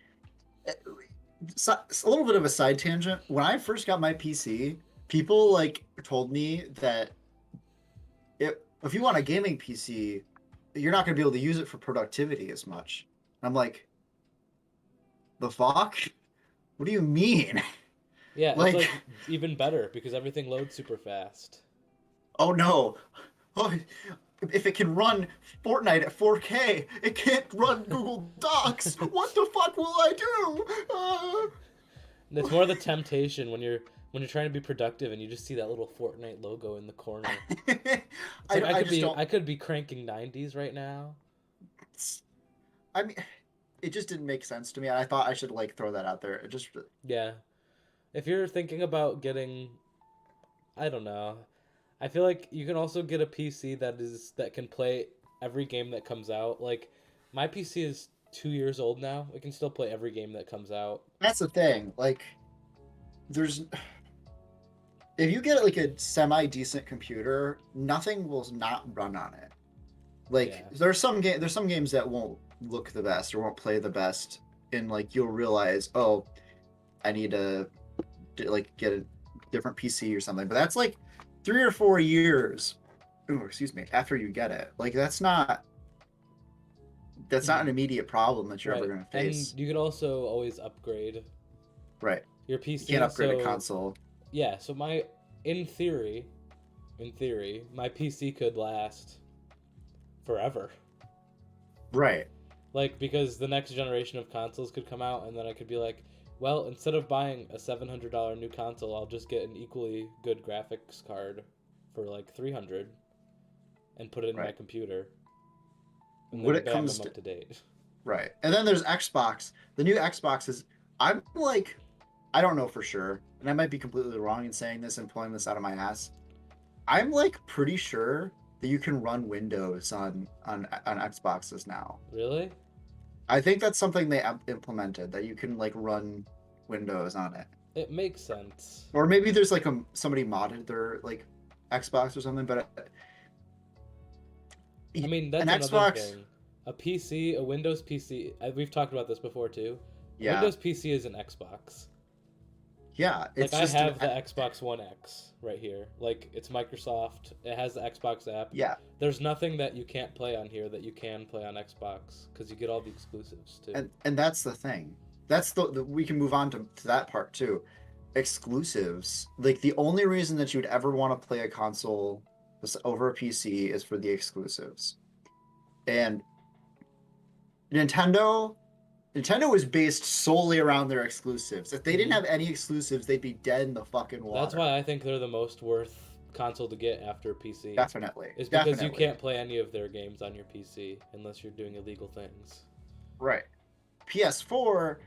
[SPEAKER 2] so, a little bit of a side tangent. When I first got my PC, people like told me that if you want a gaming PC, you're not going to be able to use it for productivity as much. I'm like, the fuck? What do you mean?
[SPEAKER 1] Yeah, it's
[SPEAKER 2] Like,
[SPEAKER 1] like even better because everything loads super fast.
[SPEAKER 2] oh no. Oh, if it can run Fortnite at 4K, it can't run Google Docs. What the fuck will I
[SPEAKER 1] It's more the temptation when you're trying to be productive and you just see that little Fortnite logo in the corner. It's like
[SPEAKER 2] I just don't.
[SPEAKER 1] I could be cranking 90s right now.
[SPEAKER 2] I mean, it just didn't make sense to me. I thought I should like throw that out there. It just
[SPEAKER 1] Yeah. If you're thinking about getting, I don't know. I feel like you can also get a PC that can play every game that comes out. Like my PC is 2 years old now. It can still play every game that comes out.
[SPEAKER 2] that's the thing. Like, there's if you get like a semi decent computer, nothing will not run on it. Like,
[SPEAKER 1] Yeah.
[SPEAKER 2] there's some games that won't look the best or won't play the best, and like you'll realize, oh, I need to like get a different PC or something. But that's like 3 or 4 years. Ooh, excuse me. After you get it, like that's not an
[SPEAKER 1] Hmm.
[SPEAKER 2] immediate problem that you're ever
[SPEAKER 1] Right.
[SPEAKER 2] going to
[SPEAKER 1] And
[SPEAKER 2] face.
[SPEAKER 1] you could also always upgrade
[SPEAKER 2] Right.
[SPEAKER 1] your
[SPEAKER 2] You can't
[SPEAKER 1] PC.
[SPEAKER 2] upgrade a
[SPEAKER 1] So
[SPEAKER 2] console.
[SPEAKER 1] yeah, so in theory, my PC could last forever.
[SPEAKER 2] Right.
[SPEAKER 1] Like because the next generation of consoles could come out and then I could be like, well, instead of buying a $700 new console, I'll just get an equally good graphics card for like 300 and put it in my
[SPEAKER 2] Right.
[SPEAKER 1] computer and
[SPEAKER 2] When
[SPEAKER 1] then
[SPEAKER 2] it
[SPEAKER 1] bam,
[SPEAKER 2] comes
[SPEAKER 1] I'm
[SPEAKER 2] to
[SPEAKER 1] up to date.
[SPEAKER 2] right. And then there's Xbox. The new Xbox is I'm like I don't know for sure, and I might be completely wrong in saying this and pulling this out of my ass. I'm like pretty sure that you can run Windows on Xboxes now.
[SPEAKER 1] Really?
[SPEAKER 2] I think that's something they implemented that you can like run Windows on it.
[SPEAKER 1] It makes sense.
[SPEAKER 2] Or maybe there's like somebody modded their like Xbox or something, but
[SPEAKER 1] I mean,
[SPEAKER 2] an
[SPEAKER 1] that's another
[SPEAKER 2] Xbox,
[SPEAKER 1] thing. A PC, a Windows PC, we've talked about this before too. A
[SPEAKER 2] yeah,
[SPEAKER 1] Windows PC is an Xbox.
[SPEAKER 2] yeah,
[SPEAKER 1] Like
[SPEAKER 2] it's
[SPEAKER 1] I
[SPEAKER 2] just an
[SPEAKER 1] have the Xbox One X right here. Like it's Microsoft. It has the Xbox app.
[SPEAKER 2] yeah,
[SPEAKER 1] There's nothing that you can't play on here that you can play on Xbox because you get all the exclusives too.
[SPEAKER 2] and that's the thing. That's the we can move on to that part too. Exclusives. Like the only reason that you'd ever want to play a console over a PC is for the exclusives. And Nintendo Nintendo is based solely around their exclusives. If they didn't
[SPEAKER 1] Hmm.
[SPEAKER 2] have any exclusives, they'd be dead in the fucking
[SPEAKER 1] That's
[SPEAKER 2] water.
[SPEAKER 1] why I think they're the most worth console to get after a PC.
[SPEAKER 2] Definitely.
[SPEAKER 1] Is because you
[SPEAKER 2] Definitely.
[SPEAKER 1] can't play any of their games on your PC unless you're doing illegal things.
[SPEAKER 2] Right. PS4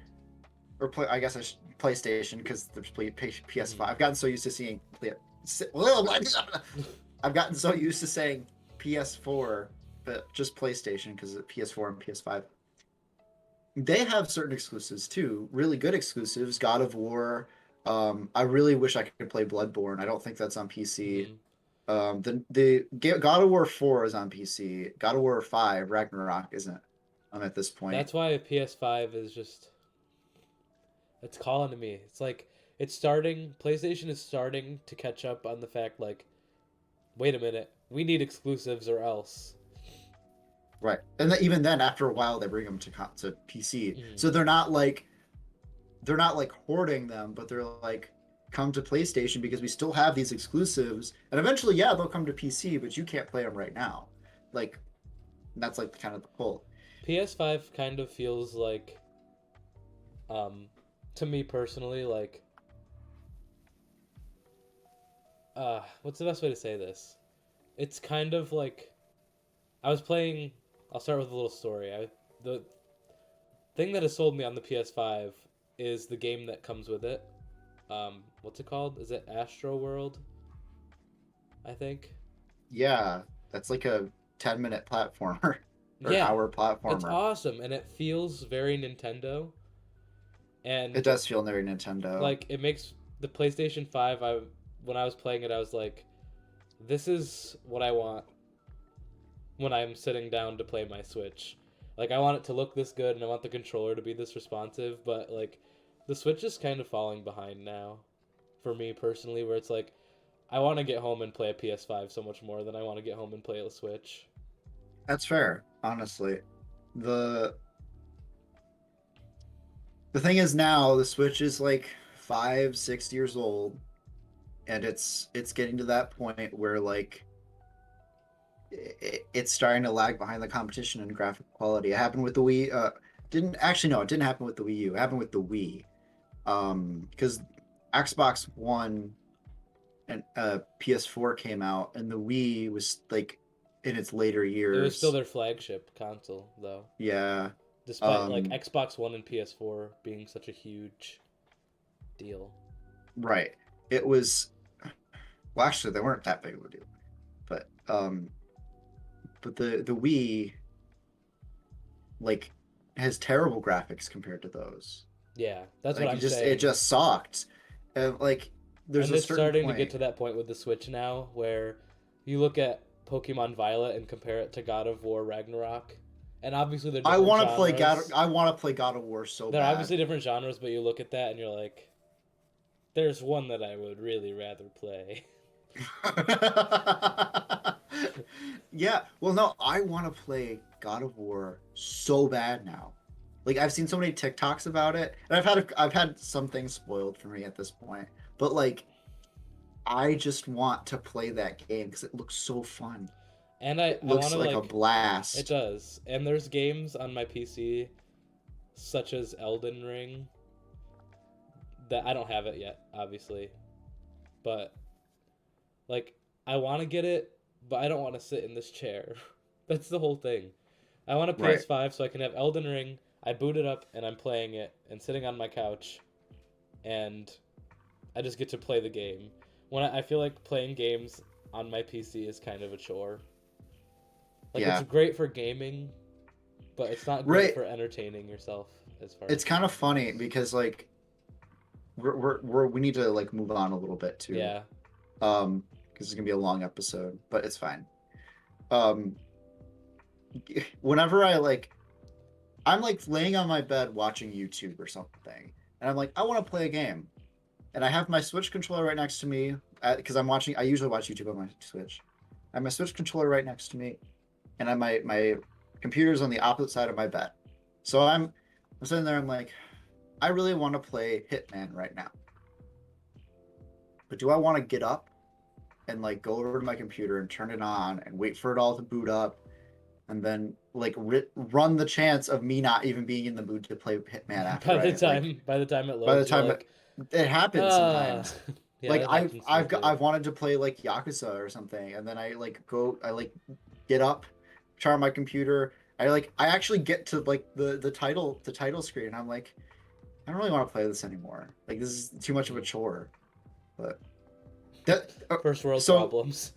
[SPEAKER 2] or play. I guess I should PlayStation because there's PS5.
[SPEAKER 1] Mhm.
[SPEAKER 2] I've gotten so used to seeing. I've gotten so used to saying PS4, but just PlayStation because PS4 and PS5. They have certain exclusives too, really good exclusives. God of War. I really wish I could play Bloodborne. I don't think that's on PC.
[SPEAKER 1] Mhm.
[SPEAKER 2] God of War 4 is on PC. God of War 5 Ragnarok isn't. At this point.
[SPEAKER 1] That's why a PS5 is just it's calling to me. It's like it's starting. PlayStation is starting to catch up on the fact like, wait a minute, we need exclusives or else.
[SPEAKER 2] Right, and even then, after a while, they bring them to PC.
[SPEAKER 1] Mhm.
[SPEAKER 2] So they're not like hoarding them, but they're like come to PlayStation because we still have these exclusives, and eventually, yeah, they'll come to PC, but you can't play them right now. Like that's like kind of the pull.
[SPEAKER 1] PS5 kind of feels like, um, to me personally, like, what's the best way to say this? It's kind of like I was playing. I'll start with a little story. The thing that has sold me on the PS5 is the game that comes with it. What's it called? Is it Astro World? I think.
[SPEAKER 2] Yeah, that's like a 10-minute platformer or
[SPEAKER 1] Yeah,
[SPEAKER 2] hour
[SPEAKER 1] it's
[SPEAKER 2] platformer.
[SPEAKER 1] awesome and it feels very Nintendo.
[SPEAKER 2] It
[SPEAKER 1] And
[SPEAKER 2] does feel very Nintendo.
[SPEAKER 1] like it makes the PlayStation 5 I when I was playing it I was like this is what I want when I'm sitting down to play my Switch. Like I want it to look this good and I want the controller to be this responsive, but like the Switch is kind of falling behind now for me personally where it's like I want to get home and play a PS5 so much more than I want to get home and play a Switch.
[SPEAKER 2] That's fair, honestly. The the thing is now the Switch is like 5, 6 years old, and it's getting to that point where like it's starting to lag behind the competition in graphic quality. It happened with the Wii. Didn't actually no, it didn't happen with the Wii U. It happened with the Wii. Because Xbox One and PS4 came out, and the Wii was like in its later
[SPEAKER 1] It was still
[SPEAKER 2] years.
[SPEAKER 1] their flagship console though,
[SPEAKER 2] Yeah.
[SPEAKER 1] despite like
[SPEAKER 2] Um,
[SPEAKER 1] Xbox One and PS4 being such a huge deal.
[SPEAKER 2] right. It was well, actually, they weren't that big of a deal, but the Wii like has terrible graphics compared to those.
[SPEAKER 1] Yeah, that's what
[SPEAKER 2] Like
[SPEAKER 1] I'm
[SPEAKER 2] it
[SPEAKER 1] saying.
[SPEAKER 2] just sucked. And like there's
[SPEAKER 1] And
[SPEAKER 2] a
[SPEAKER 1] it's
[SPEAKER 2] certain
[SPEAKER 1] starting to get
[SPEAKER 2] point.
[SPEAKER 1] to that point with the Switch now where you look at Pokemon Violet and compare it to God of War Ragnarok. And obviously they're
[SPEAKER 2] I
[SPEAKER 1] different
[SPEAKER 2] want to play God.
[SPEAKER 1] genres.
[SPEAKER 2] I want to play God of War so
[SPEAKER 1] They're
[SPEAKER 2] bad.
[SPEAKER 1] obviously different genres, but you look at that and you're like, there's one that I would really rather play.
[SPEAKER 2] Yeah. Well, no, I want to play God of War so bad now. Like I've seen so many TikToks about it, and I've had some things spoiled for me at this point. But like I just want to play that game because it looks so fun.
[SPEAKER 1] And
[SPEAKER 2] It
[SPEAKER 1] I want
[SPEAKER 2] looks
[SPEAKER 1] to
[SPEAKER 2] like a
[SPEAKER 1] like, it
[SPEAKER 2] blast.
[SPEAKER 1] does. And there's games on my PC, such as Elden Ring, that I don't have it yet, obviously. But like, I want to get it, but I don't want to sit in this chair. That's the whole thing. I want a
[SPEAKER 2] Right.
[SPEAKER 1] PS5 so I can have Elden Ring. I boot it up and I'm playing it and sitting on my couch, and I just get to play the game. I feel like playing games on my PC is kind of a chore. Like it's
[SPEAKER 2] Yeah.
[SPEAKER 1] great for gaming, but it's not great
[SPEAKER 2] Right.
[SPEAKER 1] for entertaining yourself as far
[SPEAKER 2] It's
[SPEAKER 1] as
[SPEAKER 2] kind of funny because like we need to like move on a little bit too.
[SPEAKER 1] yeah.
[SPEAKER 2] Because it's gonna be a long episode, but it's fine. Um, whenever I'm like laying on my bed watching YouTube or something, and I'm like, I want to play a game, and I have my Switch controller right next to me because I'm watching. I usually watch YouTube on my Switch. I have my Switch controller right next to me, and my computer's on the opposite side of my bed. So I'm sitting there. I'm like, I really want to play Hitman right now, but do I want to get up and like go over to my computer and turn it on and wait for it all to boot up and then like run the chance of me not even being in the mood to play Hitman
[SPEAKER 1] by
[SPEAKER 2] after
[SPEAKER 1] the
[SPEAKER 2] I like
[SPEAKER 1] time by the time it
[SPEAKER 2] by the
[SPEAKER 1] loads, you're
[SPEAKER 2] time
[SPEAKER 1] like,
[SPEAKER 2] it happens
[SPEAKER 1] ah,
[SPEAKER 2] sometimes.
[SPEAKER 1] yeah,
[SPEAKER 2] Like
[SPEAKER 1] that happens to me too.
[SPEAKER 2] I've wanted to play like Yakuza or something, and then I like get up, turn on my computer. I actually get to like the title screen. I'm like, I don't really want to play this anymore. Like this is too much of a
[SPEAKER 1] Mm.
[SPEAKER 2] chore. But that
[SPEAKER 1] First world
[SPEAKER 2] so
[SPEAKER 1] problems.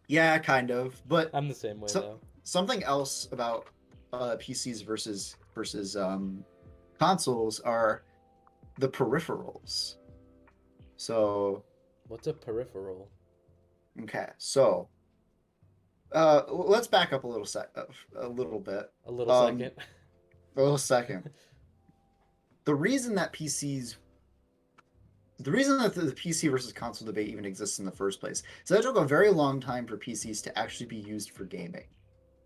[SPEAKER 2] yeah, kind of. But
[SPEAKER 1] I'm the same way
[SPEAKER 2] so
[SPEAKER 1] though.
[SPEAKER 2] something else about PCs versus consoles are the peripherals. So
[SPEAKER 1] What's a peripheral?
[SPEAKER 2] okay, so let's back up a little a little bit.
[SPEAKER 1] A little
[SPEAKER 2] Um,
[SPEAKER 1] second.
[SPEAKER 2] a little second. The reason that PCs the reason that the PC versus console debate even exists in the first place is that it took a very long time for PCs to actually be used for gaming.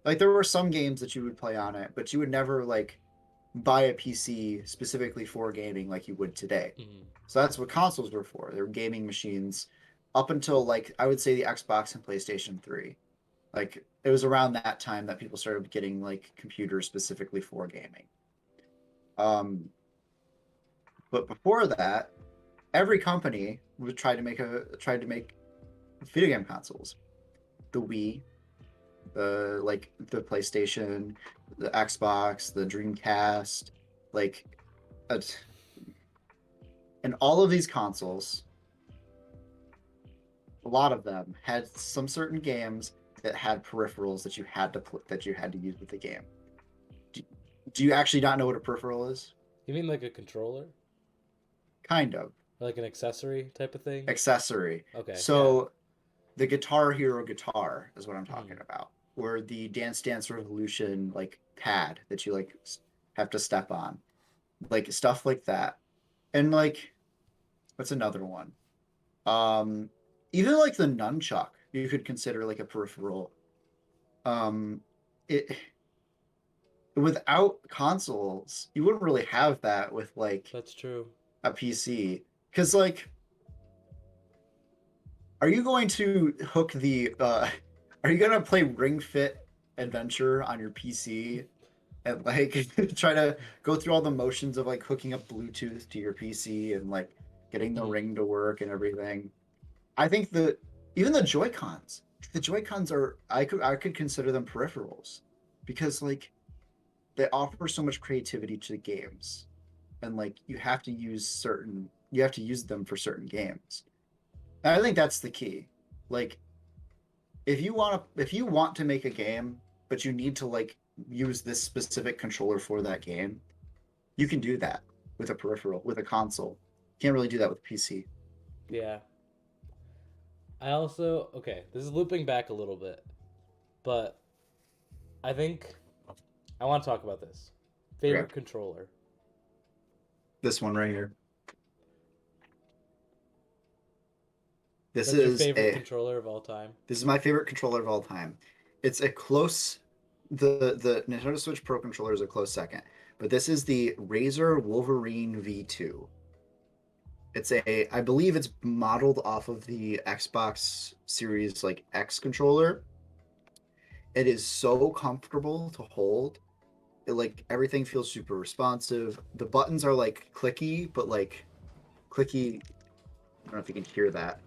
[SPEAKER 2] Like there were some games that you would play on it, but you would never like buy a PC specifically for gaming like you would today.
[SPEAKER 1] Mm.
[SPEAKER 2] So that's what consoles were for. They were gaming machines up until like I would say the Xbox and PlayStation 3. Like it was around that time that people started getting like computers specifically for gaming. Um, but before that, every company would tried to make video game consoles. The Wii, the PlayStation, the Xbox, the Dreamcast, like, uh, and all of these consoles, a lot of them had some certain games that had peripherals that you had to use with the game. Do, do you actually not know what a peripheral is?
[SPEAKER 1] You mean like a controller?
[SPEAKER 2] Kind of
[SPEAKER 1] Or like an accessory type of thing?
[SPEAKER 2] accessory.
[SPEAKER 1] Okay, yeah.
[SPEAKER 2] So the Guitar Hero guitar is what I'm talking
[SPEAKER 1] Mm.
[SPEAKER 2] about, or the Dance Dance Revolution like pad that you like have to step on, like stuff like that. And like, what's another one? Um, Even like the nunchuck, you could consider like a peripheral. It Without consoles, you wouldn't really have that with like
[SPEAKER 1] That's true.
[SPEAKER 2] a PC, because like are you going to hook the are you gonna play Ring Fit Adventure on your PC and like try to go through all the motions of like hooking up Bluetooth to your PC and like getting the
[SPEAKER 1] Mm.
[SPEAKER 2] ring to work and everything? I think that even the Joy-Cons are I could consider them peripherals because like they offer so much creativity to the games and like you have to use them for certain games. And I think that's the key. Like if you want to make a game but you need to like use this specific controller for that game, you can do that with a peripheral, with a console. Can't really do that with a PC.
[SPEAKER 1] Yeah. I also, okay, this is looping back a little bit, but I think I want to talk about this.
[SPEAKER 2] Okay.
[SPEAKER 1] Favorite controller.
[SPEAKER 2] This one right here. This
[SPEAKER 1] That's your
[SPEAKER 2] is
[SPEAKER 1] favorite
[SPEAKER 2] a
[SPEAKER 1] controller of all time.
[SPEAKER 2] this is my favorite controller of all time. It's a close the Nintendo Switch Pro controller is a close second, but this is the Razer Wolverine V2. It's a I believe it's modeled off of the Xbox Series like X controller. It is so comfortable to hold. It, like everything feels super responsive. The buttons are like clicky, but like clicky. I don't know if you can hear that.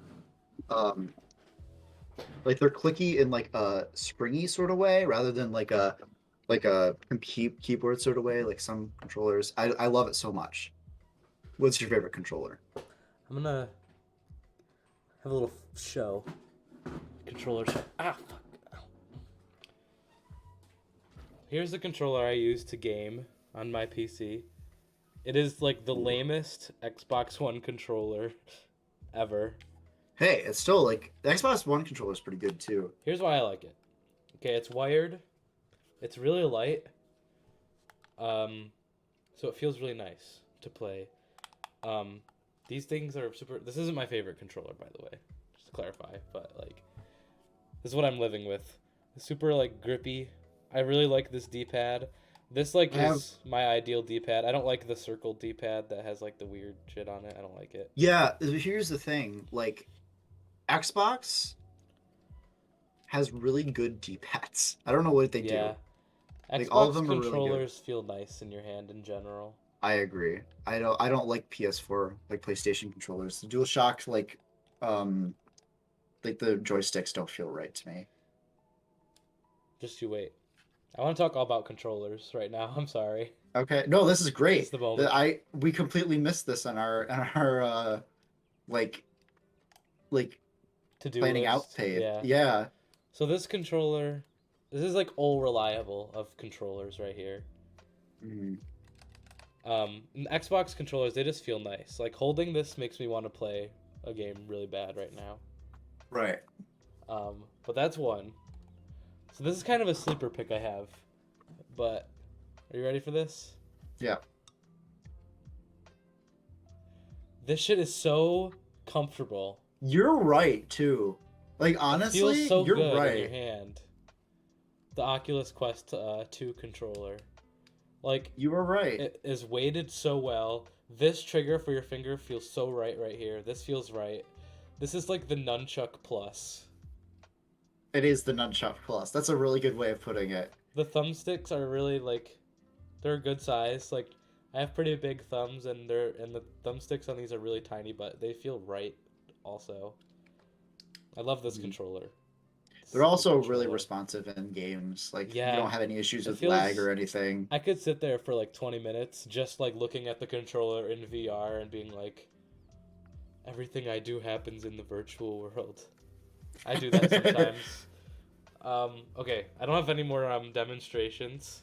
[SPEAKER 2] Um, like they're clicky in like a springy sort of way rather than like a keyboard sort of way like some controllers. I love it so much. What's your favorite controller?
[SPEAKER 1] I'm gonna have a little show. Controller show. Ah, fuck. Here's the controller I use to game on my PC. It is like the lamest Xbox One controller ever.
[SPEAKER 2] Hey, it's still like the Xbox One controller is pretty good too.
[SPEAKER 1] Here's why I like it. Okay, it's wired. It's really light. Um, so it feels really nice to play. Um, these things are super. This isn't my favorite controller, by the way, just to clarify. But like, this is what I'm living with. It's super like grippy. I really like this D-pad. This like
[SPEAKER 2] I have
[SPEAKER 1] is my ideal D-pad. I don't like the circle D-pad that has like the weird shit on it. I don't like it.
[SPEAKER 2] Yeah, here's the thing. Like Xbox has really good D-pads. I don't know what they
[SPEAKER 1] Yeah,
[SPEAKER 2] do. Like all of
[SPEAKER 1] Xbox
[SPEAKER 2] them are really good.
[SPEAKER 1] controllers feel nice in your hand in general.
[SPEAKER 2] I agree. I don't like PS4 like PlayStation controllers. The DualShock um like the joysticks don't feel right to me.
[SPEAKER 1] Just you wait. I want to talk all about controllers right now. I'm sorry.
[SPEAKER 2] Okay. No, this is
[SPEAKER 1] This is
[SPEAKER 2] great.
[SPEAKER 1] the moment.
[SPEAKER 2] We completely missed this on our like like
[SPEAKER 1] To-do
[SPEAKER 2] planning out
[SPEAKER 1] list.
[SPEAKER 2] page.
[SPEAKER 1] Yeah.
[SPEAKER 2] Yeah.
[SPEAKER 1] So this controller, this is like all reliable of controllers right here.
[SPEAKER 2] Mhm.
[SPEAKER 1] Xbox controllers, they just feel nice. Like holding this makes me want to play a game really bad right now.
[SPEAKER 2] Right.
[SPEAKER 1] But that's one. So this is kind of a sleeper pick I have. But are you ready for this?
[SPEAKER 2] Yeah.
[SPEAKER 1] This shit is so comfortable.
[SPEAKER 2] You're right too. Like
[SPEAKER 1] It feels
[SPEAKER 2] honestly,
[SPEAKER 1] so
[SPEAKER 2] you're
[SPEAKER 1] good in your
[SPEAKER 2] right.
[SPEAKER 1] hand. The Oculus Quest 2 controller. Like,
[SPEAKER 2] You were right.
[SPEAKER 1] it is weighted so well. This trigger for your finger feels so right here. This feels right. This is like the Nunchuck Plus.
[SPEAKER 2] It is the Nunchuck Plus. That's a really good way of putting it.
[SPEAKER 1] The thumbsticks are really like they're a good size. Like I have pretty big thumbs and the thumbsticks on these are really tiny, but they feel right also. I love this
[SPEAKER 2] Mhm.
[SPEAKER 1] controller. This
[SPEAKER 2] They're
[SPEAKER 1] is a good
[SPEAKER 2] also really
[SPEAKER 1] controller.
[SPEAKER 2] responsive in games. Like you
[SPEAKER 1] Yeah,
[SPEAKER 2] don't have any issues
[SPEAKER 1] it
[SPEAKER 2] with lag
[SPEAKER 1] feels
[SPEAKER 2] or anything.
[SPEAKER 1] I could sit there for like 20 minutes just like looking at the controller in VR and being like everything I do happens in the virtual world. I do that sometimes. Okay, I don't have any more demonstrations.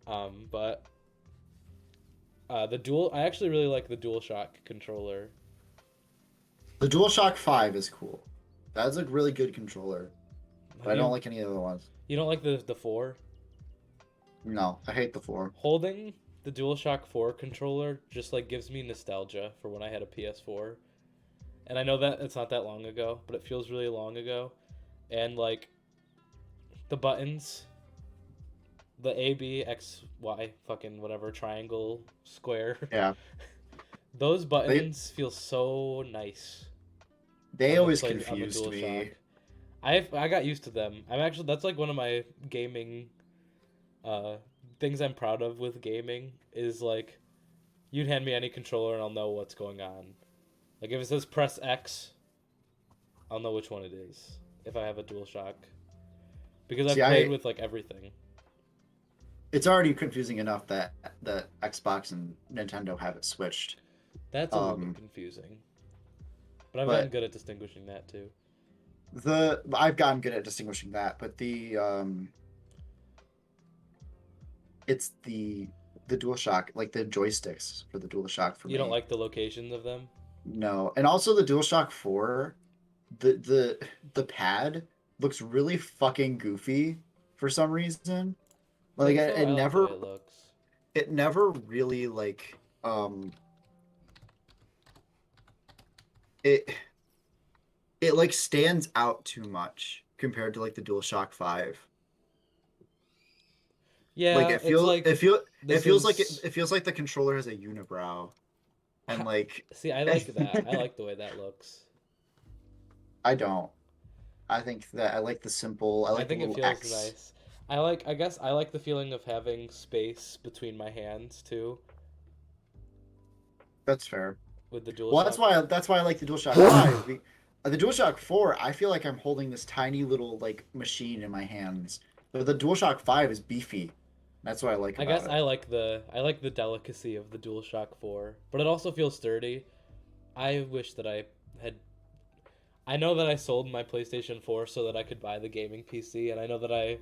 [SPEAKER 1] But the dual, I actually really like the DualShock controller.
[SPEAKER 2] The DualShock 5 is cool. That's a really good controller, but
[SPEAKER 1] Have
[SPEAKER 2] I don't
[SPEAKER 1] you
[SPEAKER 2] like any of the other ones.
[SPEAKER 1] you don't like the four?
[SPEAKER 2] No, I hate the 4.
[SPEAKER 1] Holding the DualShock 4 controller just like gives me nostalgia for when I had a PS4. And I know that it's not that long ago, but it feels really long ago. And like the buttons, the A, B, X, Y, fucking whatever, triangle, square.
[SPEAKER 2] Yeah.
[SPEAKER 1] Those
[SPEAKER 2] They
[SPEAKER 1] buttons feel so nice
[SPEAKER 2] they
[SPEAKER 1] on the
[SPEAKER 2] always
[SPEAKER 1] play on the
[SPEAKER 2] confused
[SPEAKER 1] DualShock.
[SPEAKER 2] me.
[SPEAKER 1] I got used to them. I'm actually that's like one of my gaming uh things I'm proud of with gaming is like you'd hand me any controller and I'll know what's going on. Like if it says press X, I'll know which one it is if I have a DualShock because
[SPEAKER 2] See,
[SPEAKER 1] I've played
[SPEAKER 2] I
[SPEAKER 1] with like everything.
[SPEAKER 2] it's already confusing enough that Xbox and Nintendo have it switched.
[SPEAKER 1] That's a little bit
[SPEAKER 2] Um,
[SPEAKER 1] confusing, but I've gotten
[SPEAKER 2] but
[SPEAKER 1] good at distinguishing that too.
[SPEAKER 2] the I've gotten good at distinguishing that, but it's the DualShock, like the joysticks for the DualShock for
[SPEAKER 1] You don't
[SPEAKER 2] me.
[SPEAKER 1] like the locations of them?
[SPEAKER 2] No, and also the DualShock 4, the pad looks really fucking goofy for some reason.
[SPEAKER 1] I
[SPEAKER 2] Like
[SPEAKER 1] think so. I like the way it looks.
[SPEAKER 2] it never really like it it like stands out too much compared to like the DualShock 5. Like
[SPEAKER 1] Yeah, it's like
[SPEAKER 2] it
[SPEAKER 1] this
[SPEAKER 2] feels like
[SPEAKER 1] is.
[SPEAKER 2] it feels like the controller has a unibrow and like
[SPEAKER 1] See, I like that. I like the way that looks.
[SPEAKER 2] I don't. I think that I like the simple. I
[SPEAKER 1] I
[SPEAKER 2] like the
[SPEAKER 1] think it
[SPEAKER 2] little
[SPEAKER 1] feels
[SPEAKER 2] X.
[SPEAKER 1] nice. I guess I like the feeling of having space between my hands too
[SPEAKER 2] That's fair.
[SPEAKER 1] with the
[SPEAKER 2] Well,
[SPEAKER 1] DualShock.
[SPEAKER 2] that's why I like the DualShock 5. The DualShock 4, I feel like I'm holding this tiny little like machine in my hands. But the DualShock 5 is beefy. That's what I like
[SPEAKER 1] I
[SPEAKER 2] about
[SPEAKER 1] guess
[SPEAKER 2] it.
[SPEAKER 1] I like the delicacy of the DualShock 4, but it also feels sturdy. I wish that I had I know that I sold my PlayStation 4 so that I could buy the gaming PC and I know that I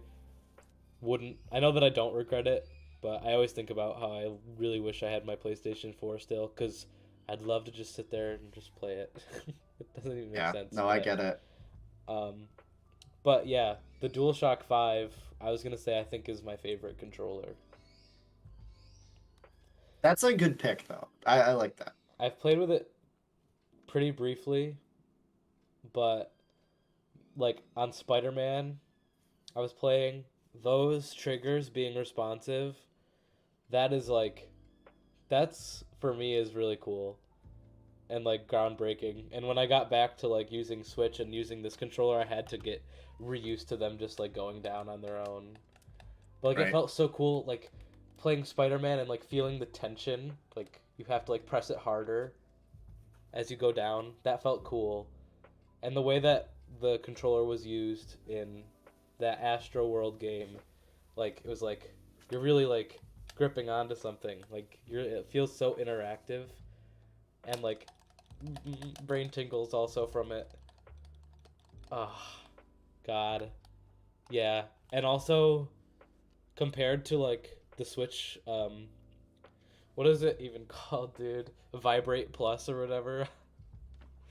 [SPEAKER 1] know that I don't regret it, but I always think about how I really wish I had my PlayStation 4 still cuz I'd love to just sit there and just play it. It doesn't even make
[SPEAKER 2] Yeah,
[SPEAKER 1] sense,
[SPEAKER 2] no, I get it.
[SPEAKER 1] um but yeah, the DualShock 5, I was going to say I think is my favorite controller.
[SPEAKER 2] That's a good pick though. I like that.
[SPEAKER 1] I've played with it pretty briefly, but like on Spider-Man, I was playing those triggers being responsive. That is like that's for me is really cool and like groundbreaking. And when I got back to like using Switch and using this controller, I had to get reused to them just like going down on their own. But like it
[SPEAKER 2] Right.
[SPEAKER 1] felt so cool like playing Spider-Man and like feeling the tension, like you have to like press it harder as you go down. That felt cool. And the way that the controller was used in that Astro World game, like it was like you're really like gripping onto something. Like it feels so interactive, and like brain tingles also from it. Oh, God, yeah. And also compared to like the Switch, what is it even called, dude? Vibrate Plus or whatever.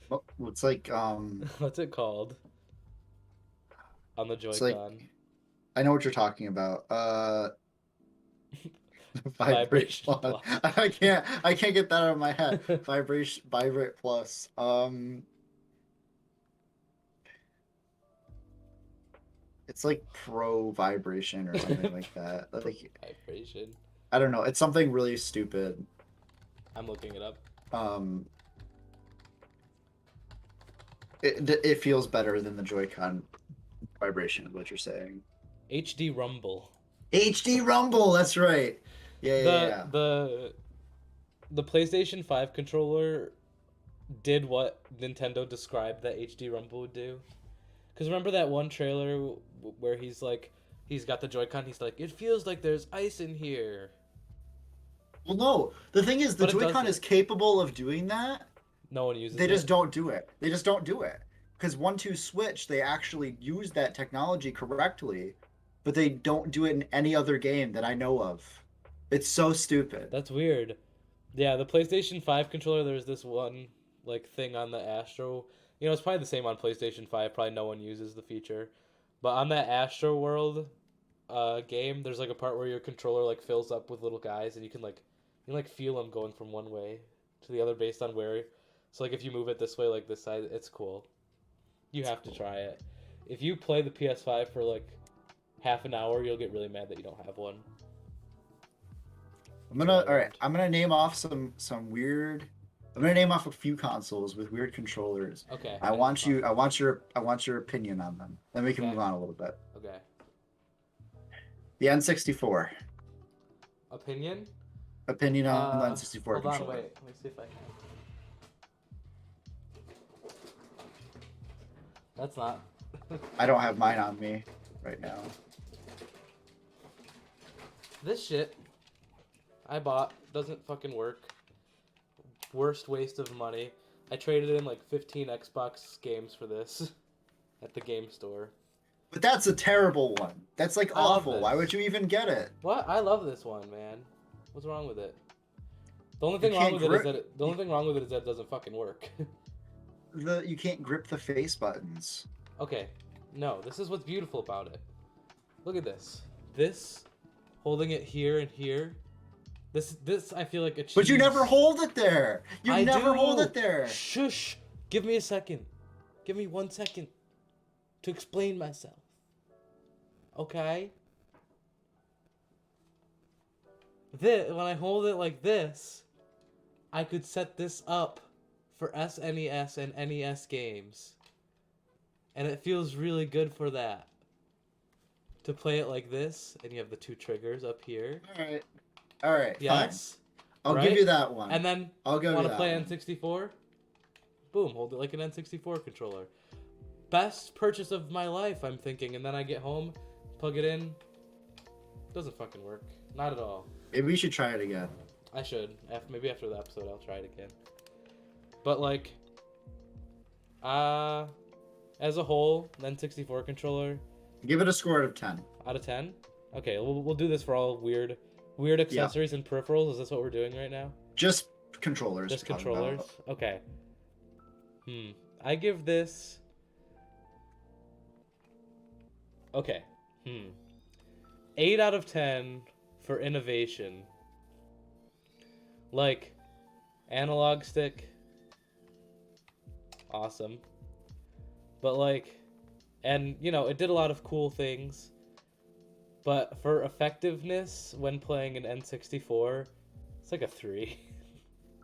[SPEAKER 2] Well, it's like
[SPEAKER 1] What's it called on the
[SPEAKER 2] it's like
[SPEAKER 1] Joy-Con?
[SPEAKER 2] I know what you're talking about. Vibrate
[SPEAKER 1] Vibration
[SPEAKER 2] plus.
[SPEAKER 1] Plus.
[SPEAKER 2] I can't get that out of my head. Vibrate plus. It's like pro vibration or something like that. Like
[SPEAKER 1] Vibration.
[SPEAKER 2] I don't know. It's something really stupid.
[SPEAKER 1] I'm looking it up.
[SPEAKER 2] Um, it feels better than the Joy-Con vibration. Is what you're saying?
[SPEAKER 1] HD Rumble.
[SPEAKER 2] HD Rumble. That's right. Yeah, yeah,
[SPEAKER 1] The
[SPEAKER 2] yeah.
[SPEAKER 1] the the PlayStation 5 controller did what Nintendo described that HD Rumble would do. Because remember that one trailer where he's like, he's got the Joy-Con, he's like, it feels like there's ice in here.
[SPEAKER 2] Well, no. The thing is, the
[SPEAKER 1] But it
[SPEAKER 2] Joy-Con is
[SPEAKER 1] doesn't.
[SPEAKER 2] capable of doing that.
[SPEAKER 1] No one uses
[SPEAKER 2] They just
[SPEAKER 1] it.
[SPEAKER 2] don't do it. They just don't do it. Because 1-2 Switch, they actually use that technology correctly, but they don't do it in any other game that I know of. It's so stupid.
[SPEAKER 1] That's weird. Yeah, the PlayStation 5 controller, there's this one like thing on the Astro. You know, it's probably the same on PlayStation 5. Probably no one uses the feature. But on that Astro World game, there's like a part where your controller like fills up with little guys and you can feel them going from one way to the other based on where. So like if you move it this way like this side, it's cool. You have to try it. If you play the PS5 for like half an hour, you'll get really mad that you don't have one.
[SPEAKER 2] I'm
[SPEAKER 1] That's what
[SPEAKER 2] gonna
[SPEAKER 1] I
[SPEAKER 2] all right.
[SPEAKER 1] learned.
[SPEAKER 2] I'm gonna name off some weird. I'm gonna name off a few consoles with weird controllers.
[SPEAKER 1] Okay.
[SPEAKER 2] I want you. I want your opinion on them. Then we can
[SPEAKER 1] Okay.
[SPEAKER 2] move on a little bit.
[SPEAKER 1] Okay.
[SPEAKER 2] The N64.
[SPEAKER 1] Opinion?
[SPEAKER 2] Opinion on the N64
[SPEAKER 1] Hold on,
[SPEAKER 2] controller.
[SPEAKER 1] wait. Let me see if I can. That's not.
[SPEAKER 2] I don't have mine on me right now.
[SPEAKER 1] This shit I bought doesn't fucking work. Worst waste of money. I traded in like 15 Xbox games for this at the game store.
[SPEAKER 2] But that's a terrible one. That's like
[SPEAKER 1] I love
[SPEAKER 2] awful. Why
[SPEAKER 1] this.
[SPEAKER 2] would you even get it?
[SPEAKER 1] What? I love this one, man. What's wrong with it? The only
[SPEAKER 2] You
[SPEAKER 1] thing wrong
[SPEAKER 2] can't
[SPEAKER 1] with it is
[SPEAKER 2] grip.
[SPEAKER 1] that the only thing wrong with it is that it doesn't fucking work.
[SPEAKER 2] You can't grip the face buttons.
[SPEAKER 1] Okay. No, this is what's beautiful about it. Look at this. This holding it here and here. This I feel like achieves.
[SPEAKER 2] But you never hold it there. You
[SPEAKER 1] I
[SPEAKER 2] never
[SPEAKER 1] do.
[SPEAKER 2] hold it there.
[SPEAKER 1] Shush. Give me a second. Give me 1 second to explain myself. Okay? When I hold it like this, I could set this up for SNES and NES games. And it feels really good for that. To play it like this, and you have the 2 triggers up here.
[SPEAKER 2] All right,
[SPEAKER 1] Yes.
[SPEAKER 2] fine. I'll
[SPEAKER 1] Right?
[SPEAKER 2] give you that one.
[SPEAKER 1] And then,
[SPEAKER 2] I'll go
[SPEAKER 1] want
[SPEAKER 2] to
[SPEAKER 1] to
[SPEAKER 2] that
[SPEAKER 1] play
[SPEAKER 2] one.
[SPEAKER 1] N64? Boom, hold it like an N64 controller. Best purchase of my life, I'm thinking. And then I get home, plug it in. Doesn't fucking work. Not at all.
[SPEAKER 2] Maybe we should try it again.
[SPEAKER 1] I should. Maybe after the episode, I'll try it again. But like, as a whole, N64 controller,
[SPEAKER 2] Give it a score out of 10.
[SPEAKER 1] out of 10? Okay, we'll do this for all weird accessories and peripherals. Is this what we're doing right now?
[SPEAKER 2] Just controllers.
[SPEAKER 1] Just
[SPEAKER 2] we're talking
[SPEAKER 1] controllers?
[SPEAKER 2] about.
[SPEAKER 1] Okay. I give this... Okay. 8 out of 10 for innovation. Like, analog stick. Awesome. But like... And, you know, it did a lot of cool things. But for effectiveness, when playing an N64, it's like a 3.
[SPEAKER 2] I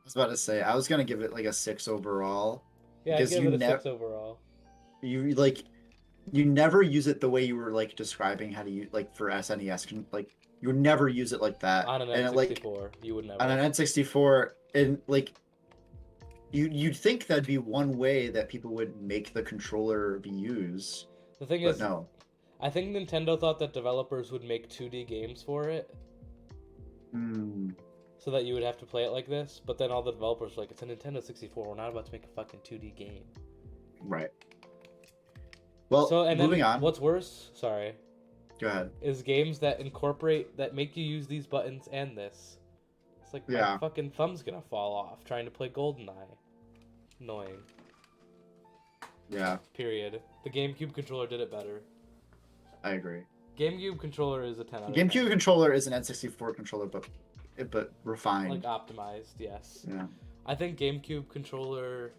[SPEAKER 2] was about to say, I was going to give it like a 6 overall.
[SPEAKER 1] Yeah, I'd
[SPEAKER 2] Because
[SPEAKER 1] give
[SPEAKER 2] you
[SPEAKER 1] it a
[SPEAKER 2] never-
[SPEAKER 1] 6 overall.
[SPEAKER 2] You never use it the way you were like describing how to use like for SNES. Like you would never use it like that.
[SPEAKER 1] On an
[SPEAKER 2] And
[SPEAKER 1] N64, you would never.
[SPEAKER 2] on an N64, and like you'd think that'd be one way that people would make the controller be used,
[SPEAKER 1] The thing
[SPEAKER 2] but
[SPEAKER 1] is,
[SPEAKER 2] no.
[SPEAKER 1] I think Nintendo thought that developers would make 2D games for it,
[SPEAKER 2] Mm,
[SPEAKER 1] so that you would have to play it like this. But then all the developers were like, it's a Nintendo 64. We're not about to make a fucking 2D game.
[SPEAKER 2] right. Well,
[SPEAKER 1] So and
[SPEAKER 2] moving
[SPEAKER 1] then
[SPEAKER 2] on.
[SPEAKER 1] what's worse? Sorry.
[SPEAKER 2] Go ahead.
[SPEAKER 1] Is games that make you use these buttons and this. It's like my
[SPEAKER 2] Yeah.
[SPEAKER 1] fucking thumb's gonna fall off trying to play GoldenEye. Annoying.
[SPEAKER 2] Yeah,
[SPEAKER 1] Period. The GameCube controller did it better.
[SPEAKER 2] I agree.
[SPEAKER 1] GameCube controller is a 10 out of
[SPEAKER 2] GameCube
[SPEAKER 1] 10.
[SPEAKER 2] controller is an N64 controller, but refined.
[SPEAKER 1] Like optimized, yes.
[SPEAKER 2] Yeah.
[SPEAKER 1] I think GameCube controller.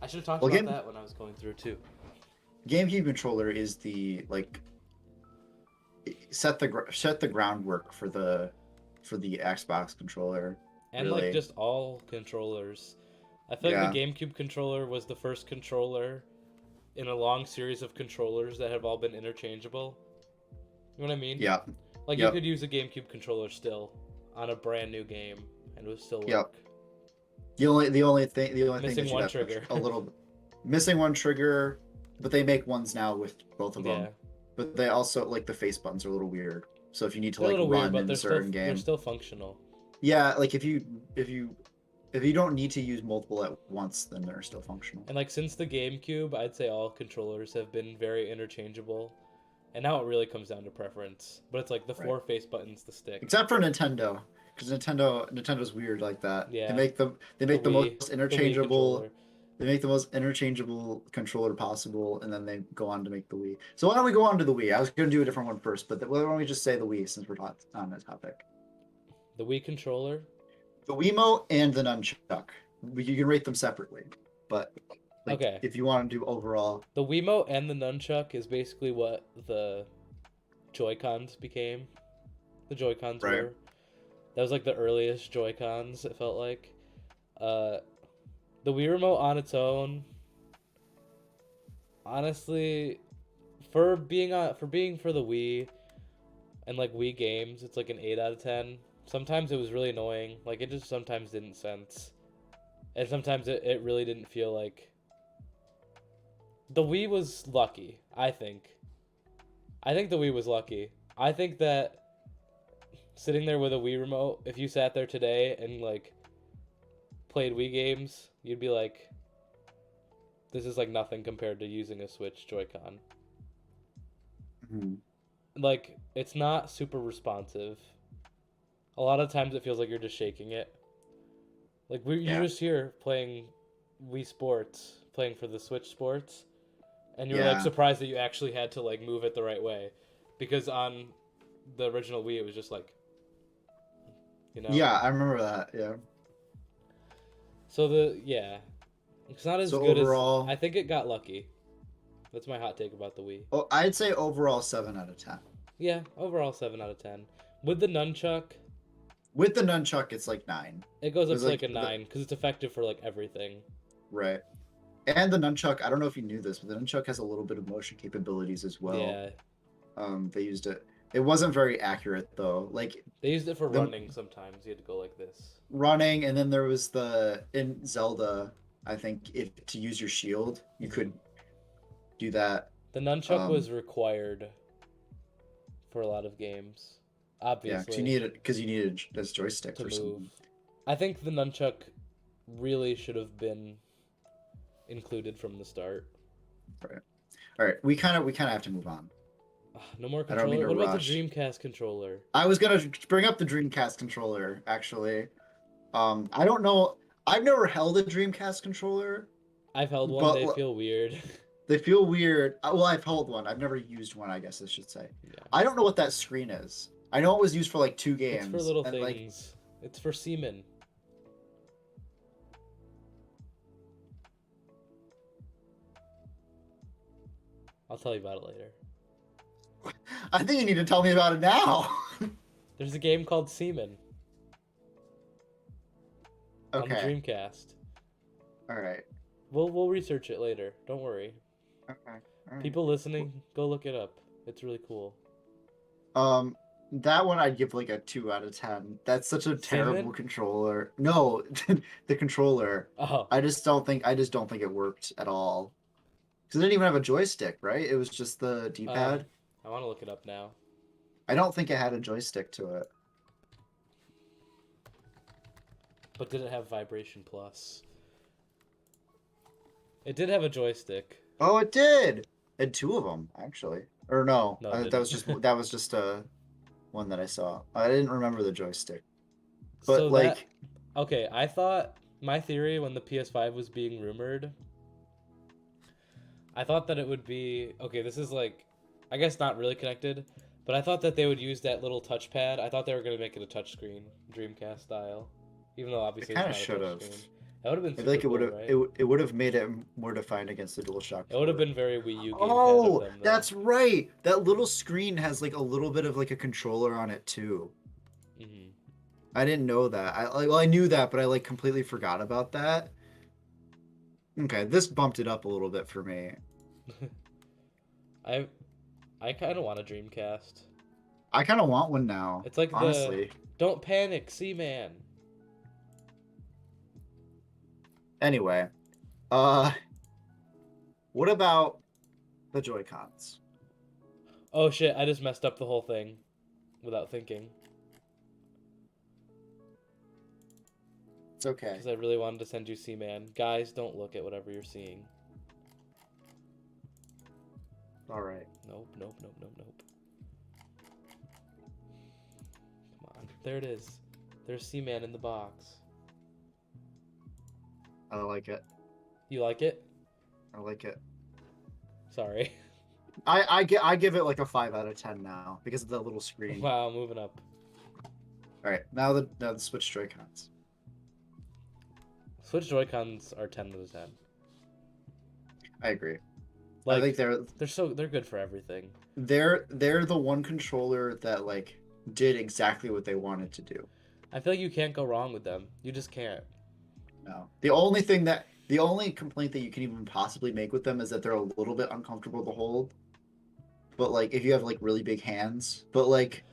[SPEAKER 1] I should have talked
[SPEAKER 2] Well,
[SPEAKER 1] about that when I was going through too.
[SPEAKER 2] GameCube controller is the like set the groundwork for the Xbox controller.
[SPEAKER 1] And
[SPEAKER 2] really.
[SPEAKER 1] like just all controllers. I feel like
[SPEAKER 2] Yeah.
[SPEAKER 1] the GameCube controller was the first controller in a long series of controllers that have all been interchangeable. You know what I mean?
[SPEAKER 2] Yeah.
[SPEAKER 1] Like
[SPEAKER 2] Yep.
[SPEAKER 1] you could use a GameCube controller still on a brand new game and it would still work.
[SPEAKER 2] Yep. The only thing
[SPEAKER 1] Missing
[SPEAKER 2] that
[SPEAKER 1] one
[SPEAKER 2] have
[SPEAKER 1] trigger.
[SPEAKER 2] a little missing one trigger, but they make ones now with both of them.
[SPEAKER 1] Yeah.
[SPEAKER 2] But they also like the face buttons are a little weird. So if you need to
[SPEAKER 1] They're a
[SPEAKER 2] like
[SPEAKER 1] little
[SPEAKER 2] run
[SPEAKER 1] weird, but
[SPEAKER 2] in a
[SPEAKER 1] they're
[SPEAKER 2] certain game,
[SPEAKER 1] they're still functional.
[SPEAKER 2] yeah, like if you don't need to use multiple at once, then they're still functional.
[SPEAKER 1] And like since the GameCube, I'd say all controllers have been very interchangeable. And now it really comes down to preference. But it's like the four face buttons, the stick.
[SPEAKER 2] Except for Nintendo, because Nintendo's weird like that.
[SPEAKER 1] Yeah.
[SPEAKER 2] They make the
[SPEAKER 1] Wii-
[SPEAKER 2] most interchangeable.
[SPEAKER 1] controller.
[SPEAKER 2] They make the most interchangeable controller possible, and then they go on to make the Wii. So why don't we go on to the Wii? I was going to do a different one first, but why don't we just say the Wii since we're on the topic?
[SPEAKER 1] The Wii controller.
[SPEAKER 2] The Wiimote and the Nunchuck. You can rate them separately, but like,
[SPEAKER 1] Okay.
[SPEAKER 2] if you want to do overall,
[SPEAKER 1] The Wiimote and the Nunchuck is basically what the Joy-Cons became. The Joy-Cons
[SPEAKER 2] Right.
[SPEAKER 1] were. That was like the earliest Joy-Cons, it felt like. The Wii Remote on its own, honestly, for being for the Wii and like Wii games, it's like an 8 out of 10. Sometimes it was really annoying. Like it just sometimes didn't sense. And sometimes it really didn't feel like the Wii was lucky, I think. I think the Wii was lucky. I think that sitting there with a Wii remote, if you sat there today and like played Wii games, you'd be like, this is like nothing compared to using a Switch Joy-Con. Like, it's not super responsive. A lot of times it feels like you're just shaking it. Like, you're just here playing Wii Sports, playing for the Switch Sports, and you're like surprised that you actually had to like move it the right way. Because on the original Wii, it was just like, you know?
[SPEAKER 2] Yeah, I remember that, yeah.
[SPEAKER 1] So it's not as good
[SPEAKER 2] overall,
[SPEAKER 1] as I think it got lucky. That's my hot take about the Wii.
[SPEAKER 2] Oh, I'd say overall 7 out of 10.
[SPEAKER 1] Yeah, overall 7 out of 10. With the nunchuck,
[SPEAKER 2] with the nunchuck, it's like 9.
[SPEAKER 1] It goes up to like a 9 because it's effective for like everything.
[SPEAKER 2] Right. And the nunchuck, I don't know if you knew this, but the nunchuck has a little bit of motion capabilities as well.
[SPEAKER 1] Yeah.
[SPEAKER 2] They used it. It wasn't very accurate though. Like
[SPEAKER 1] they used it for running sometimes. You had to go like this.
[SPEAKER 2] Running, and then there was in Zelda, I think if to use your shield, you could do that.
[SPEAKER 1] The nunchuck was required for a lot of games. Obviously.
[SPEAKER 2] Yeah, because you needed this joystick
[SPEAKER 1] to
[SPEAKER 2] for
[SPEAKER 1] move.
[SPEAKER 2] some.
[SPEAKER 1] I think the nunchuck really should have been included from the start.
[SPEAKER 2] Right. All right. We kind of have to move on.
[SPEAKER 1] No more controller. What about the Dreamcast controller?
[SPEAKER 2] I was gonna bring up the Dreamcast controller actually. I don't know. I've never held a Dreamcast controller.
[SPEAKER 1] I've held one. They feel weird.
[SPEAKER 2] They feel weird. Well, I've held one. I've never used one, I guess I should say. Yeah. I don't know what that screen is. I know it was used for like 2 games.
[SPEAKER 1] It's for little things. It's for Seaman. I'll tell you about it later.
[SPEAKER 2] I think you need to tell me about it now.
[SPEAKER 1] There's a game called Seaman.
[SPEAKER 2] Okay.
[SPEAKER 1] On the Dreamcast.
[SPEAKER 2] All right.
[SPEAKER 1] We'll research it later. Don't worry.
[SPEAKER 2] Okay. All right.
[SPEAKER 1] People listening, go look it up. It's really cool.
[SPEAKER 2] That one I'd give like a 2 out of 10. That's such a terrible controller. No, the controller.
[SPEAKER 1] Oh.
[SPEAKER 2] I just don't think it worked at all. Because it didn't even have a joystick, right? It was just the D-pad.
[SPEAKER 1] I want to look it up now.
[SPEAKER 2] I don't think it had a joystick to it.
[SPEAKER 1] but did it have Vibration Plus? It did have a joystick.
[SPEAKER 2] Oh, it did. It had two of them actually. Or no,
[SPEAKER 1] No, it
[SPEAKER 2] that was just a one that I saw. I didn't remember the joystick. But
[SPEAKER 1] So that
[SPEAKER 2] like,
[SPEAKER 1] okay, I thought my theory when the PS5 was being rumored, I thought that it would be okay. This is like, I guess not really connected, but I thought that they would use that little touchpad. I thought they were gonna make it a touchscreen, Dreamcast style, even though
[SPEAKER 2] it
[SPEAKER 1] obviously it's
[SPEAKER 2] kind of
[SPEAKER 1] not a
[SPEAKER 2] should have.
[SPEAKER 1] touchscreen. That would have been
[SPEAKER 2] I feel
[SPEAKER 1] super
[SPEAKER 2] like
[SPEAKER 1] cool, right?
[SPEAKER 2] it would have made it more defined against the DualShock
[SPEAKER 1] It would have
[SPEAKER 2] 4.
[SPEAKER 1] been very Wii U gamepad of
[SPEAKER 2] Oh,
[SPEAKER 1] them, though.
[SPEAKER 2] that's right. That little screen has like a little bit of like a controller on it too.
[SPEAKER 1] Hmm.
[SPEAKER 2] I didn't know that. I knew that, but I like completely forgot about that. Okay, this bumped it up a little bit for me.
[SPEAKER 1] I I kind of want a Dreamcast.
[SPEAKER 2] I kind of want one now,
[SPEAKER 1] It's like the
[SPEAKER 2] honestly.
[SPEAKER 1] don't panic, Seaman.
[SPEAKER 2] Anyway, uh, what about the Joy-Cons?
[SPEAKER 1] Oh shit! I just messed up the whole thing without thinking
[SPEAKER 2] It's okay.
[SPEAKER 1] because I really wanted to send you Seaman. Guys, don't look at whatever you're seeing.
[SPEAKER 2] All right.
[SPEAKER 1] Nope, nope, nope, nope, nope. Come on, there it is. There's Seaman in the box.
[SPEAKER 2] I like it.
[SPEAKER 1] You like it?
[SPEAKER 2] I like it.
[SPEAKER 1] Sorry.
[SPEAKER 2] I give it like a 5 out of 10 now because of the little screen.
[SPEAKER 1] Wow, moving up.
[SPEAKER 2] All right, now the Switch Joy-Cons.
[SPEAKER 1] Switch Joy-Cons are 10 out of 10.
[SPEAKER 2] I agree.
[SPEAKER 1] Like,
[SPEAKER 2] I think
[SPEAKER 1] they're good for everything.
[SPEAKER 2] they're the one controller that like did exactly what they wanted to do.
[SPEAKER 1] I feel like you can't go wrong with them. You just can't.
[SPEAKER 2] No. The only complaint that you can even possibly make with them is that they're a little bit uncomfortable to hold. But like if you have like really big hands, but like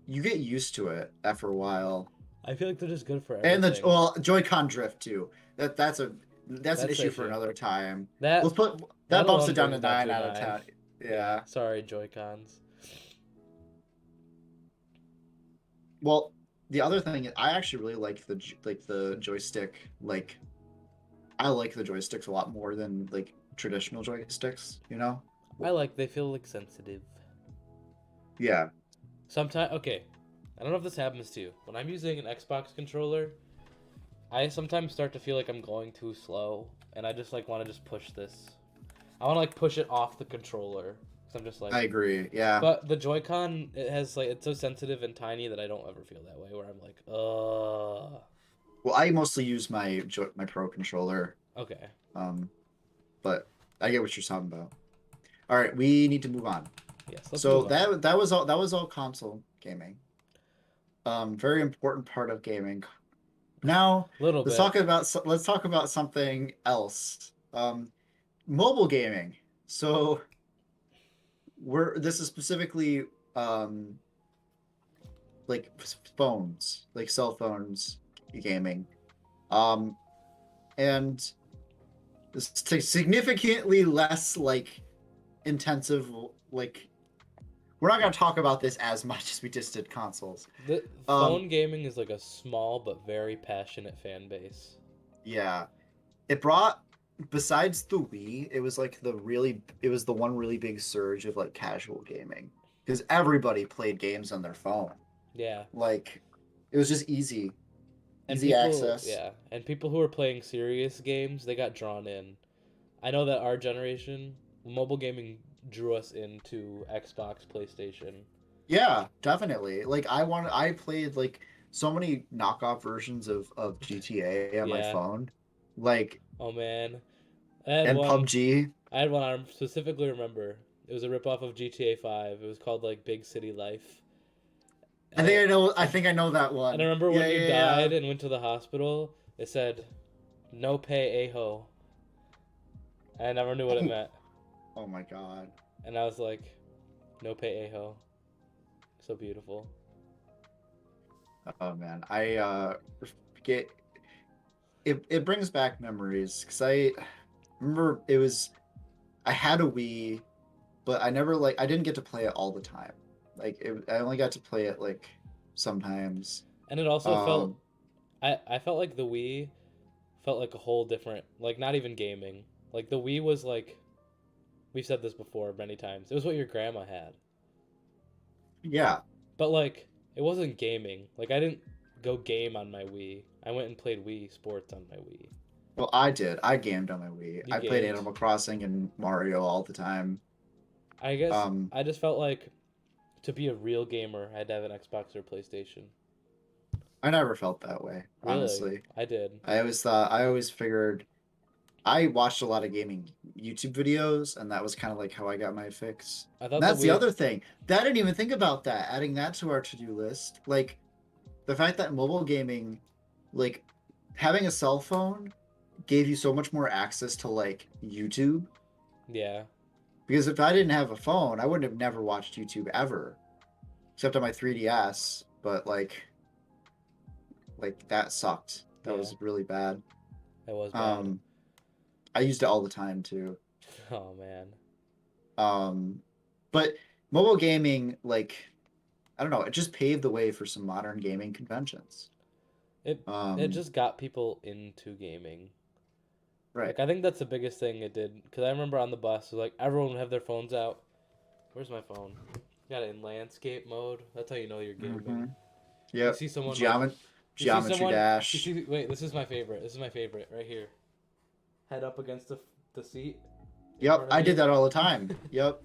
[SPEAKER 2] you get used to it after a while.
[SPEAKER 1] I feel like they're just good for
[SPEAKER 2] And
[SPEAKER 1] everything.
[SPEAKER 2] Joy-Con drift too. That's an
[SPEAKER 1] That's
[SPEAKER 2] issue
[SPEAKER 1] an
[SPEAKER 2] for
[SPEAKER 1] issue.
[SPEAKER 2] another time.
[SPEAKER 1] That
[SPEAKER 2] Let's put that
[SPEAKER 1] that
[SPEAKER 2] bumps
[SPEAKER 1] alone
[SPEAKER 2] it down to
[SPEAKER 1] brings down
[SPEAKER 2] 9
[SPEAKER 1] to a
[SPEAKER 2] out of
[SPEAKER 1] 9.
[SPEAKER 2] 10. Yeah.
[SPEAKER 1] Sorry, Joy-Cons.
[SPEAKER 2] Well, the other thing is I actually really like the joystick. Like I like the joysticks a lot more than like traditional joysticks, you know?
[SPEAKER 1] They feel like sensitive.
[SPEAKER 2] Yeah.
[SPEAKER 1] Sometimes, okay, I don't know if this happens to you. When I'm using an Xbox controller, I sometimes start to feel like I'm going too slow, and I just like want to just push this. I want to like push it off the controller, because I'm just like.
[SPEAKER 2] I agree. Yeah.
[SPEAKER 1] But the Joy-Con, it has like it's so sensitive and tiny that I don't ever feel that way. Where I'm like,
[SPEAKER 2] Well, I mostly use my Pro controller.
[SPEAKER 1] okay.
[SPEAKER 2] But I get what you're talking about. All right, we need to move on.
[SPEAKER 1] Yes. Let's
[SPEAKER 2] So
[SPEAKER 1] move on.
[SPEAKER 2] that was all console gaming. Very important part of gaming. Now
[SPEAKER 1] Little
[SPEAKER 2] let's
[SPEAKER 1] bit.
[SPEAKER 2] talk about something else. Mobile gaming. So this is specifically like phones, like cell phones gaming. And it's significantly less like intensive. Like we're not going to talk about this as much as we just did consoles.
[SPEAKER 1] The
[SPEAKER 2] Um,
[SPEAKER 1] phone gaming is like a small but very passionate fan base.
[SPEAKER 2] yeah, it brought besides the Wii, it was the one really big surge of like casual gaming because everybody played games on their phone.
[SPEAKER 1] Yeah.
[SPEAKER 2] Like it was just easy
[SPEAKER 1] And people,
[SPEAKER 2] access.
[SPEAKER 1] yeah, and people who are playing serious games, they got drawn in. I know that our generation, mobile gaming drew us into Xbox, PlayStation.
[SPEAKER 2] Yeah, definitely. Like I played like so many knockoff versions of GTA on my
[SPEAKER 1] Yeah.
[SPEAKER 2] phone. Like
[SPEAKER 1] Oh man, I had
[SPEAKER 2] and
[SPEAKER 1] one.
[SPEAKER 2] PUBG.
[SPEAKER 1] I had one I specifically remember. It was a ripoff of GTA 5. It was called like Big City Life. And
[SPEAKER 2] I think I know that
[SPEAKER 1] and I
[SPEAKER 2] one.
[SPEAKER 1] remember
[SPEAKER 2] Yeah,
[SPEAKER 1] when you
[SPEAKER 2] yeah, yeah.
[SPEAKER 1] died and went to the hospital, it said, "No pay aho." I never knew what it meant,
[SPEAKER 2] Oh my god.
[SPEAKER 1] and I was like, "No pay aho." So beautiful.
[SPEAKER 2] Oh man. I get it brings back memories because I remember I had a Wii, but I didn't get to play it all the time. I only got to play it like sometimes.
[SPEAKER 1] And it also felt
[SPEAKER 2] Um
[SPEAKER 1] I felt like the Wii felt like a whole different, like not even gaming. Like the Wii was like, we've said this before many times. It was what your grandma had.
[SPEAKER 2] Yeah.
[SPEAKER 1] But like it wasn't gaming. Like I didn't go game on my Wii. I went and played Wii Sports on my Wii.
[SPEAKER 2] Well, I did. I gamed on my Wii.
[SPEAKER 1] You
[SPEAKER 2] I played
[SPEAKER 1] gamed.
[SPEAKER 2] Animal Crossing and Mario all the time.
[SPEAKER 1] I guess
[SPEAKER 2] Um,
[SPEAKER 1] I just felt like to be a real gamer, I had to have an Xbox or PlayStation.
[SPEAKER 2] I never felt that way,
[SPEAKER 1] Really?
[SPEAKER 2] honestly.
[SPEAKER 1] I did.
[SPEAKER 2] I always figured, I watched a lot of gaming YouTube videos, and that was kind of like how I got my fix.
[SPEAKER 1] I
[SPEAKER 2] And
[SPEAKER 1] thought the
[SPEAKER 2] that's the
[SPEAKER 1] Wii.
[SPEAKER 2] other thing. That I didn't even think about that, adding that to our to-do list. Like, the fact that mobile gaming, like, having a cell phone gave you so much more access to, like, YouTube.
[SPEAKER 1] Yeah.
[SPEAKER 2] Because if I didn't have a phone, I wouldn't have never watched YouTube ever, except on my 3DS. But, like that sucked. That
[SPEAKER 1] Yeah.
[SPEAKER 2] was really bad.
[SPEAKER 1] It was bad.
[SPEAKER 2] Um, I used it all the time too.
[SPEAKER 1] Oh man.
[SPEAKER 2] But mobile gaming, like, I don't know, it just paved the way for some modern gaming conventions.
[SPEAKER 1] It it
[SPEAKER 2] Um,
[SPEAKER 1] just got people into gaming.
[SPEAKER 2] right.
[SPEAKER 1] Like I think that's the biggest thing it did. Cause I remember on the bus, like everyone would have their phones out. Where's my phone? Got it in landscape mode. That's how you know you're
[SPEAKER 2] Mm-hmm.
[SPEAKER 1] gaming. You
[SPEAKER 2] Yep.
[SPEAKER 1] see someone like, you see
[SPEAKER 2] Geometry
[SPEAKER 1] someone. You
[SPEAKER 2] Dash.
[SPEAKER 1] see. Wait, this is my favorite. This is my favorite right here. Head up against the seat in
[SPEAKER 2] Yep,
[SPEAKER 1] front of
[SPEAKER 2] I did
[SPEAKER 1] you.
[SPEAKER 2] that all the time. Yep.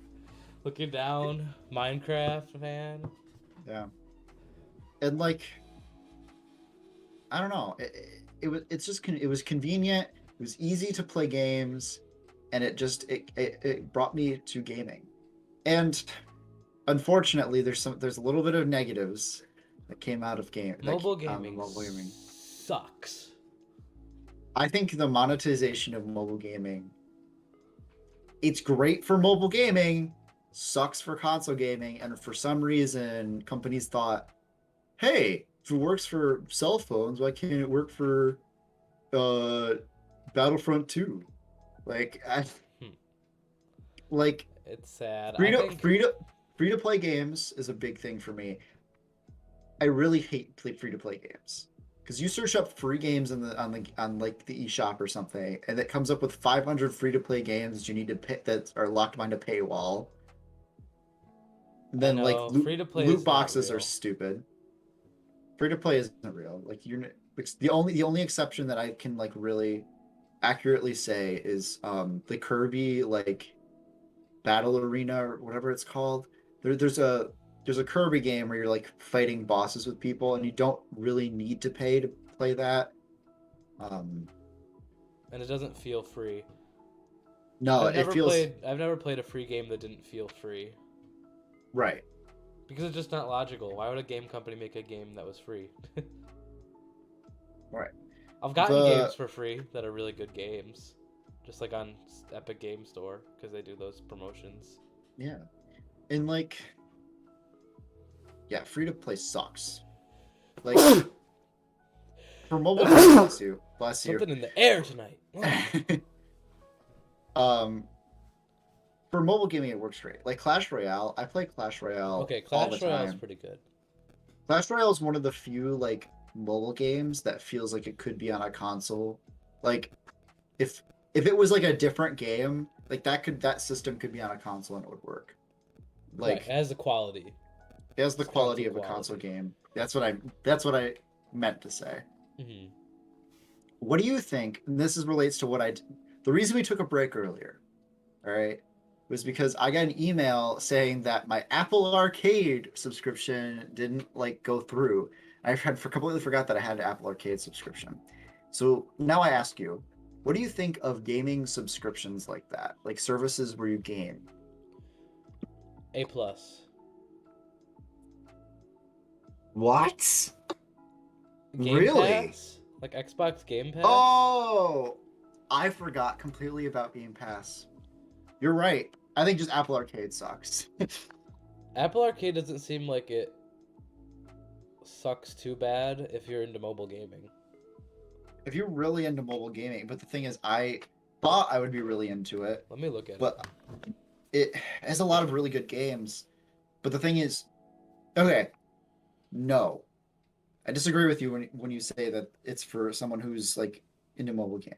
[SPEAKER 1] Looking down. Minecraft, man.
[SPEAKER 2] Yeah. And like, I don't know. It was convenient. It was easy to play games, and it brought me to gaming. And unfortunately, there's a little bit of negatives that came out of
[SPEAKER 1] Mobile
[SPEAKER 2] the
[SPEAKER 1] gaming
[SPEAKER 2] mobile gaming.
[SPEAKER 1] sucks.
[SPEAKER 2] I think the monetization of mobile gaming, it's great for mobile gaming, sucks for console gaming, and for some reason companies thought, hey, if it works for cell phones, why can't it work for uh Battlefront 2? Like I
[SPEAKER 1] Hmm.
[SPEAKER 2] like
[SPEAKER 1] It's sad.
[SPEAKER 2] free
[SPEAKER 1] I
[SPEAKER 2] to
[SPEAKER 1] think
[SPEAKER 2] free to free to play games is a big thing for me. I really hate free to play games because you search up free games on like the eShop or something, and it comes up with 500 free to play games that you need to pay that are locked behind a paywall. And
[SPEAKER 1] I
[SPEAKER 2] then like
[SPEAKER 1] know free to play
[SPEAKER 2] loot
[SPEAKER 1] is not
[SPEAKER 2] boxes are
[SPEAKER 1] real.
[SPEAKER 2] stupid. Free to play isn't real. Like you're it's the only exception that I can like really accurately say is the Kirby like Battle Arena or whatever it's called. There's a Kirby game where you're like fighting bosses with people, and you don't really need to pay to play that. Um,
[SPEAKER 1] And it doesn't feel free.
[SPEAKER 2] no, it feels
[SPEAKER 1] I've never played a free game that didn't feel free.
[SPEAKER 2] right.
[SPEAKER 1] Because it's just not logical. Why would a game company make a game that was free?
[SPEAKER 2] Right.
[SPEAKER 1] I've gotten games
[SPEAKER 2] The
[SPEAKER 1] for free that are really good games. Just like on Epic Game Store because they do those promotions.
[SPEAKER 2] yeah, and like yeah, free to play sucks. Like for mobile games, bless you.
[SPEAKER 1] Something in the air tonight.
[SPEAKER 2] um, for mobile gaming, it works great. Like Clash Royale, I play Clash Royale
[SPEAKER 1] Okay,
[SPEAKER 2] all the
[SPEAKER 1] Clash Royale is
[SPEAKER 2] time.
[SPEAKER 1] pretty good.
[SPEAKER 2] Clash Royale is one of the few like mobile games that feels like it could be on a console. Like if if it was like a different game, like that system could be on a console and it would work.
[SPEAKER 1] Right, it
[SPEAKER 2] Like
[SPEAKER 1] has the quality.
[SPEAKER 2] it has the
[SPEAKER 1] It's
[SPEAKER 2] quality
[SPEAKER 1] console
[SPEAKER 2] of a console
[SPEAKER 1] quality.
[SPEAKER 2] game. That's what I meant to say.
[SPEAKER 1] Hmm.
[SPEAKER 2] What do you think? And this is relates to the reason we took a break earlier, all right, was because I got an email saying that my Apple Arcade subscription didn't like go through. I had completely forgot that I had an Apple Arcade subscription. So now I ask you, what do you think of gaming subscriptions like that, like services where you game?
[SPEAKER 1] A plus.
[SPEAKER 2] What?
[SPEAKER 1] Game
[SPEAKER 2] Really?
[SPEAKER 1] Pass? Like Xbox Game Pass?
[SPEAKER 2] Oh, I forgot completely about Game Pass. You're right. I think just Apple Arcade sucks.
[SPEAKER 1] Apple Arcade doesn't seem like it sucks too bad if you're into mobile gaming.
[SPEAKER 2] If you're really into mobile gaming, but the thing is, I thought I would be really into it,
[SPEAKER 1] Let me look at it.
[SPEAKER 2] but it has a lot of really good games. But the thing is, okay, no. I disagree with you when you say that it's for someone who's like into mobile gaming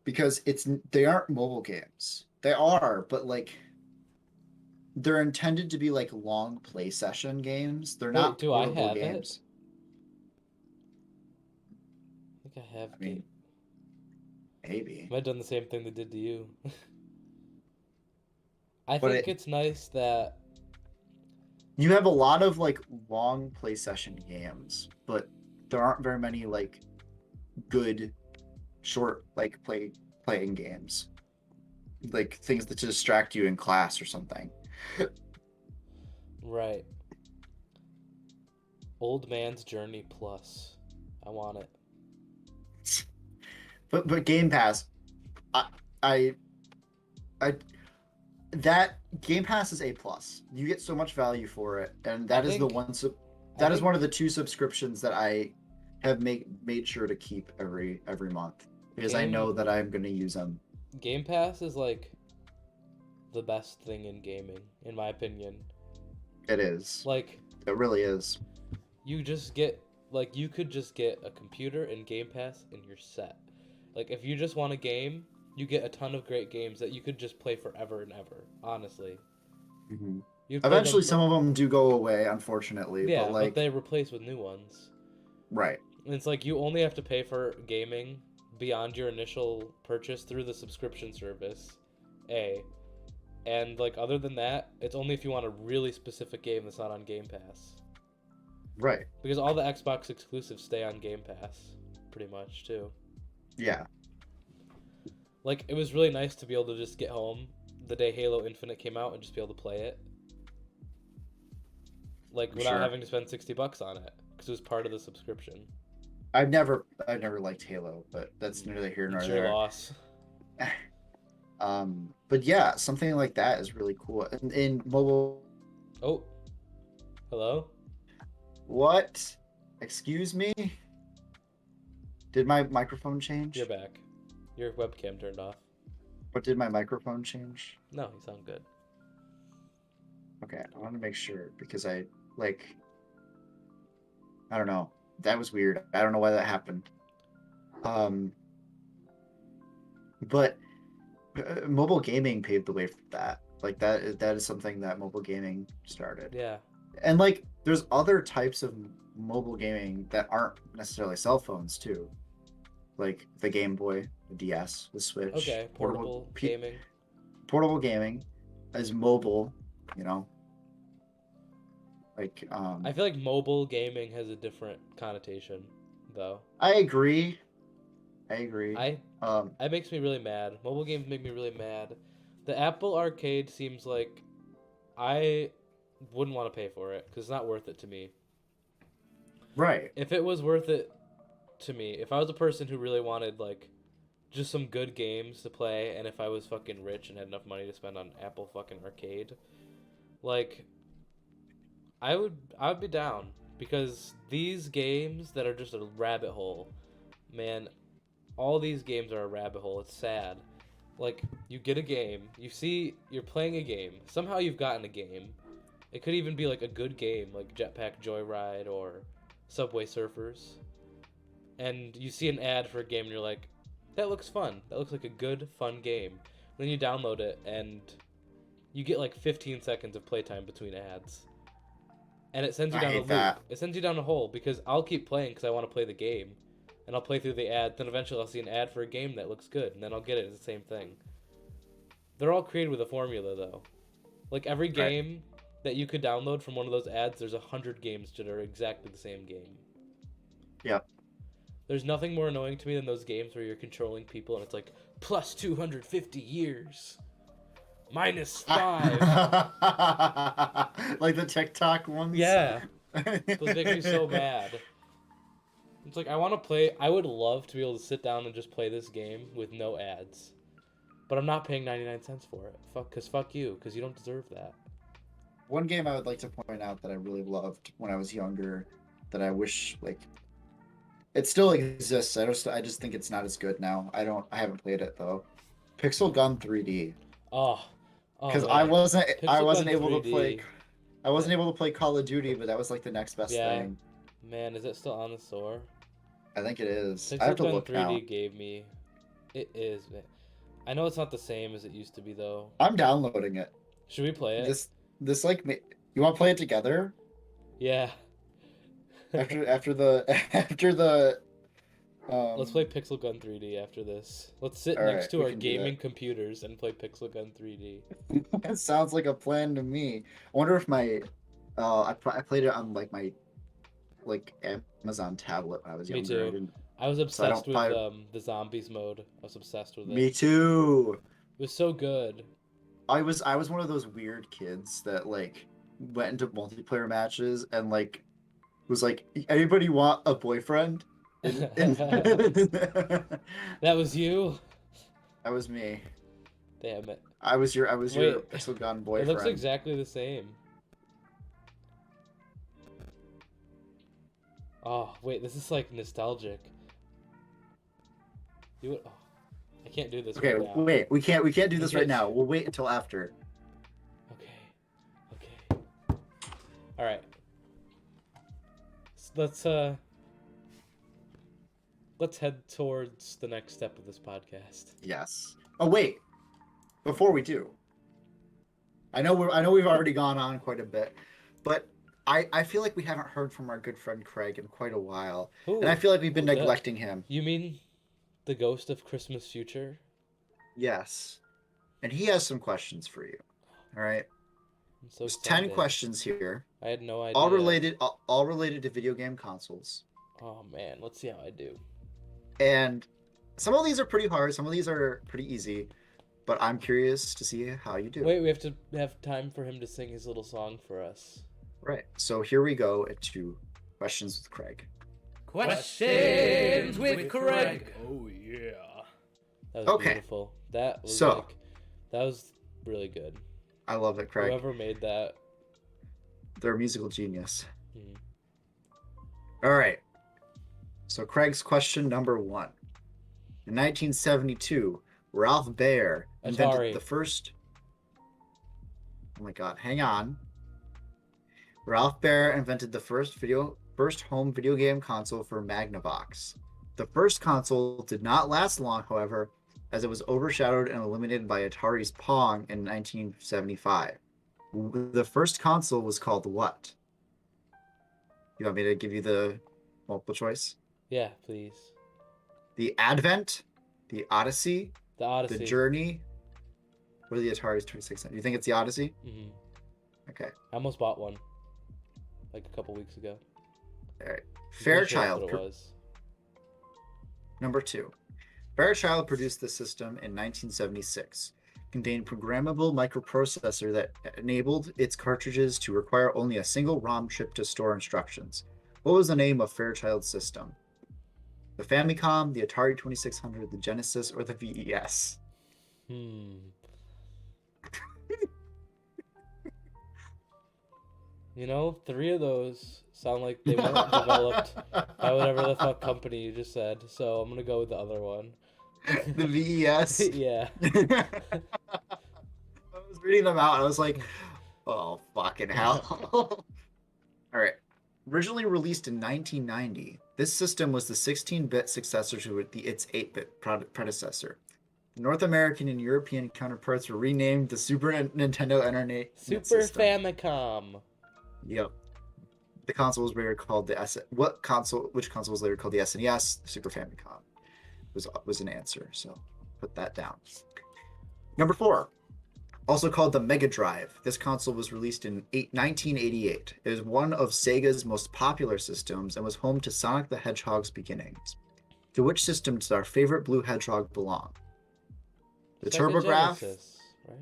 [SPEAKER 2] because they aren't mobile games. They are, but like they're intended to be like long play session games. They're
[SPEAKER 1] Wait,
[SPEAKER 2] not
[SPEAKER 1] do I
[SPEAKER 2] portable
[SPEAKER 1] have it?
[SPEAKER 2] games.
[SPEAKER 1] I think I have
[SPEAKER 2] I
[SPEAKER 1] game.
[SPEAKER 2] mean, maybe,
[SPEAKER 1] Might have done the same thing they did to you. I
[SPEAKER 2] but
[SPEAKER 1] think it's nice that
[SPEAKER 2] you have a lot of like long play session games, but there aren't very many like good short like playing games, like things that distract you in class or something.
[SPEAKER 1] right. Old Man's Journey Plus. I want it.
[SPEAKER 2] But Game Pass, I I I that Game Pass is A+. You get so much value for it, and
[SPEAKER 1] I
[SPEAKER 2] that is the
[SPEAKER 1] think
[SPEAKER 2] one
[SPEAKER 1] I
[SPEAKER 2] that is one of
[SPEAKER 1] think
[SPEAKER 2] the two subscriptions that I have made sure to keep every month because I
[SPEAKER 1] Game
[SPEAKER 2] know that I'm going to use them.
[SPEAKER 1] Game Pass is like the best thing in gaming, in my opinion.
[SPEAKER 2] It is.
[SPEAKER 1] Like
[SPEAKER 2] It really is.
[SPEAKER 1] you just get like you could just get a computer and Game Pass and you're set. Like if you just want a game, you get a ton of great games that you could just play forever and ever. Honestly,
[SPEAKER 2] Hmm.
[SPEAKER 1] you'd play them
[SPEAKER 2] Eventually,
[SPEAKER 1] for
[SPEAKER 2] some of them do go away, unfortunately, but
[SPEAKER 1] yeah, but
[SPEAKER 2] like,
[SPEAKER 1] they replace with new ones.
[SPEAKER 2] right.
[SPEAKER 1] And it's like you only have to pay for gaming beyond your initial purchase through the subscription service. A. And like other than that, it's only if you want a really specific game that's not on Game Pass.
[SPEAKER 2] Right.
[SPEAKER 1] Because all the Xbox exclusives stay on Game Pass, pretty much too.
[SPEAKER 2] Yeah.
[SPEAKER 1] Like it was really nice to be able to just get home the day Halo Infinite came out and just be able to play it, like
[SPEAKER 2] I'm
[SPEAKER 1] without
[SPEAKER 2] sure.
[SPEAKER 1] having to spend $60 on it because it was part of the subscription.
[SPEAKER 2] I've never liked Halo, but that's neither here nor
[SPEAKER 1] It's your
[SPEAKER 2] there.
[SPEAKER 1] loss.
[SPEAKER 2] But yeah, something like that is really cool. In mobile,
[SPEAKER 1] Oh, hello.
[SPEAKER 2] what? Excuse me? Did my microphone
[SPEAKER 1] You're
[SPEAKER 2] change?
[SPEAKER 1] back. Your webcam turned off.
[SPEAKER 2] What did my microphone change?
[SPEAKER 1] No, you sound good.
[SPEAKER 2] Okay, I want to make sure because like I don't know. That was weird. I don't know why that happened. Um, but mobile gaming paved the way for that. Like that is something that mobile gaming started.
[SPEAKER 1] Yeah.
[SPEAKER 2] And like there's other types of mobile gaming that aren't necessarily cell phones too. Like the Game Boy, the DS, the Switch,
[SPEAKER 1] Okay. Portable gaming.
[SPEAKER 2] portable gaming is mobile, you know. Like
[SPEAKER 1] I feel like mobile gaming has a different connotation, though.
[SPEAKER 2] I agree. I agree.
[SPEAKER 1] I
[SPEAKER 2] Um
[SPEAKER 1] That makes me really mad. Mobile games make me really mad. The Apple Arcade seems like I wouldn't want to pay for it because it's not worth it to me.
[SPEAKER 2] right.
[SPEAKER 1] If it was worth it to me, if I was a person who really wanted like just some good games to play, and if I was fucking rich and had enough money to spend on Apple fucking Arcade, like I would be down because these games that are just a rabbit hole, man, all these games are a rabbit hole. It's sad. Like you get a game, you see you're playing a game. Somehow you've gotten a game. It could even be like a good game, like Jetpack Joyride or Subway Surfers. And you see an ad for a game and you're like, that looks fun. That looks like a good, fun game. Then you download it and you get like 15 seconds of playtime between ads. And it sends you
[SPEAKER 2] I
[SPEAKER 1] down a
[SPEAKER 2] hate
[SPEAKER 1] loop.
[SPEAKER 2] that.
[SPEAKER 1] It sends you down a hole because I'll keep playing because I want to play the game. And I'll play through the ad. Then eventually I'll see an ad for a game that looks good. And then I'll get it. It's the same thing. They're all created with a formula though. Like every
[SPEAKER 2] Right.
[SPEAKER 1] game that you could download from one of those ads, there's 100 games that are exactly the same game.
[SPEAKER 2] Yep.
[SPEAKER 1] There's nothing more annoying to me than those games where you're controlling people and it's like plus 250 years, minus 5.
[SPEAKER 2] Like the TikTok ones.
[SPEAKER 1] Yeah, those make me so mad. It's like I want to play. I would love to be able to sit down and just play this game with no ads, but I'm not paying 99 cents for it. Fuck you, because you don't deserve that.
[SPEAKER 2] One game I would like to point out that I really loved when I was younger, that I wish like it still exists. I just think it's not as good now. I haven't played it though. Pixel Gun 3D.
[SPEAKER 1] Oh, oh
[SPEAKER 2] Because I
[SPEAKER 1] man,
[SPEAKER 2] wasn't I
[SPEAKER 1] Pixel
[SPEAKER 2] wasn't
[SPEAKER 1] Gun
[SPEAKER 2] able to play
[SPEAKER 1] 3D.
[SPEAKER 2] I wasn't able to play Call of Duty, but that was like the next best
[SPEAKER 1] Yeah,
[SPEAKER 2] thing.
[SPEAKER 1] Man, is it still on the store?
[SPEAKER 2] I think it is. I
[SPEAKER 1] Pixel
[SPEAKER 2] have to
[SPEAKER 1] Gun
[SPEAKER 2] look
[SPEAKER 1] 3D
[SPEAKER 2] now.
[SPEAKER 1] gave me. It is, man. I know it's not the same as it used to be though.
[SPEAKER 2] I'm downloading it.
[SPEAKER 1] Should we play it?
[SPEAKER 2] This like you want to play it together
[SPEAKER 1] Yeah.
[SPEAKER 2] after the after the
[SPEAKER 1] Let's play Pixel Gun 3D after this. Let's sit
[SPEAKER 2] all
[SPEAKER 1] next
[SPEAKER 2] right,
[SPEAKER 1] to
[SPEAKER 2] we
[SPEAKER 1] our
[SPEAKER 2] can do
[SPEAKER 1] gaming computers and play Pixel Gun 3D.
[SPEAKER 2] that. It sounds like a plan to me. I wonder if my I played it on like my like Amazon tablet when I was
[SPEAKER 1] Me
[SPEAKER 2] younger. I
[SPEAKER 1] too.
[SPEAKER 2] didn't
[SPEAKER 1] I was
[SPEAKER 2] so I
[SPEAKER 1] obsessed
[SPEAKER 2] don't
[SPEAKER 1] with
[SPEAKER 2] probably
[SPEAKER 1] the zombies mode. I was obsessed with it.
[SPEAKER 2] me too.
[SPEAKER 1] It was so good.
[SPEAKER 2] I was one of those weird kids that like went into multiplayer matches and like was like, anybody want a boyfriend? And
[SPEAKER 1] That was you?
[SPEAKER 2] that was me.
[SPEAKER 1] Damn it.
[SPEAKER 2] I was your
[SPEAKER 1] Wait,
[SPEAKER 2] Pixel Gun
[SPEAKER 1] it looks
[SPEAKER 2] boyfriend.
[SPEAKER 1] exactly the same. Oh, wait, this is like nostalgic. You oh, I can't do this
[SPEAKER 2] Okay,
[SPEAKER 1] right now.
[SPEAKER 2] wait, we can't do
[SPEAKER 1] I
[SPEAKER 2] this right
[SPEAKER 1] can't-
[SPEAKER 2] now. We'll wait until after.
[SPEAKER 1] Okay. All right. Let's head towards the next step of this podcast.
[SPEAKER 2] Yes. Oh wait, before we do, I know we've already gone on quite a bit, but I feel like we haven't heard from our good friend Craig in quite a while, and I feel like we've been
[SPEAKER 1] Who's that?
[SPEAKER 2] neglecting him.
[SPEAKER 1] You mean the ghost of Christmas future?
[SPEAKER 2] Yes, and he has some questions for you. All right.
[SPEAKER 1] I'm so
[SPEAKER 2] There's
[SPEAKER 1] excited.
[SPEAKER 2] 10 questions here,
[SPEAKER 1] I had no idea.
[SPEAKER 2] all related to video game consoles.
[SPEAKER 1] Oh man, let's see how I do.
[SPEAKER 2] And some of these are pretty hard, some of these are pretty easy, but I'm curious to see how you do.
[SPEAKER 1] Wait, we have to have time for him to sing his little song for us.
[SPEAKER 2] Right. So here we go into questions with Craig.
[SPEAKER 3] Questions with Craig.
[SPEAKER 1] Oh yeah. That was
[SPEAKER 2] Okay.
[SPEAKER 1] beautiful. That was
[SPEAKER 2] So-
[SPEAKER 1] that was really good.
[SPEAKER 2] I love it, Craig.
[SPEAKER 1] Whoever made that.
[SPEAKER 2] They're a musical genius.
[SPEAKER 1] Mhm.
[SPEAKER 2] All right. So Craig's question number 1. In 1972, Ralph Baer invented
[SPEAKER 1] Atari.
[SPEAKER 2] the first. Oh my God! Hang on. Ralph Baer invented the first home video game console for Magnavox. The first console did not last long, however, as it was overshadowed and eliminated by Atari's Pong in 1975. The first console was called what? You want me to give you the multiple choice?
[SPEAKER 1] Yeah, please.
[SPEAKER 2] The Advent, the Odyssey,
[SPEAKER 1] The Odyssey.
[SPEAKER 2] the Journey, or the Atari's 2600? You think it's the Odyssey?
[SPEAKER 1] hmm
[SPEAKER 2] Okay.
[SPEAKER 1] I almost bought one, like a couple weeks ago.
[SPEAKER 2] All right.
[SPEAKER 1] I'm pretty sure
[SPEAKER 2] Fairchild,
[SPEAKER 1] that's what it was.
[SPEAKER 2] number 2. Fairchild produced the system in 1976. Contained programmable microprocessor that enabled its cartridges to require only a single ROM chip to store instructions. What was the name of Fairchild's system? The Famicom, the Atari 2600, the Genesis, or the VES?
[SPEAKER 1] You know, 3 of those sound like they weren't developed by whatever the fuck company you just said. So I'm gonna go with the other one.
[SPEAKER 2] The VES?
[SPEAKER 1] Yeah.
[SPEAKER 2] I was reading them out and I was like, oh, fucking hell. All right. Originally released in 1990, this system was the 16-bit successor to its 8-bit predecessor. The North American and European counterparts were renamed the Super Nintendo Entertainment
[SPEAKER 1] Super
[SPEAKER 2] System.
[SPEAKER 1] Famicom.
[SPEAKER 2] Yep. The console was later called the which console was later called the SNES? The Super Famicom was an answer. So put that down. Number 4. Also called the Mega Drive, this console was released in 1988. It is one of Sega's most popular systems and was home to Sonic the Hedgehog's beginnings. To which system does our favorite blue hedgehog belong? The
[SPEAKER 1] Sega
[SPEAKER 2] TurboGrafx?
[SPEAKER 1] Genesis, right?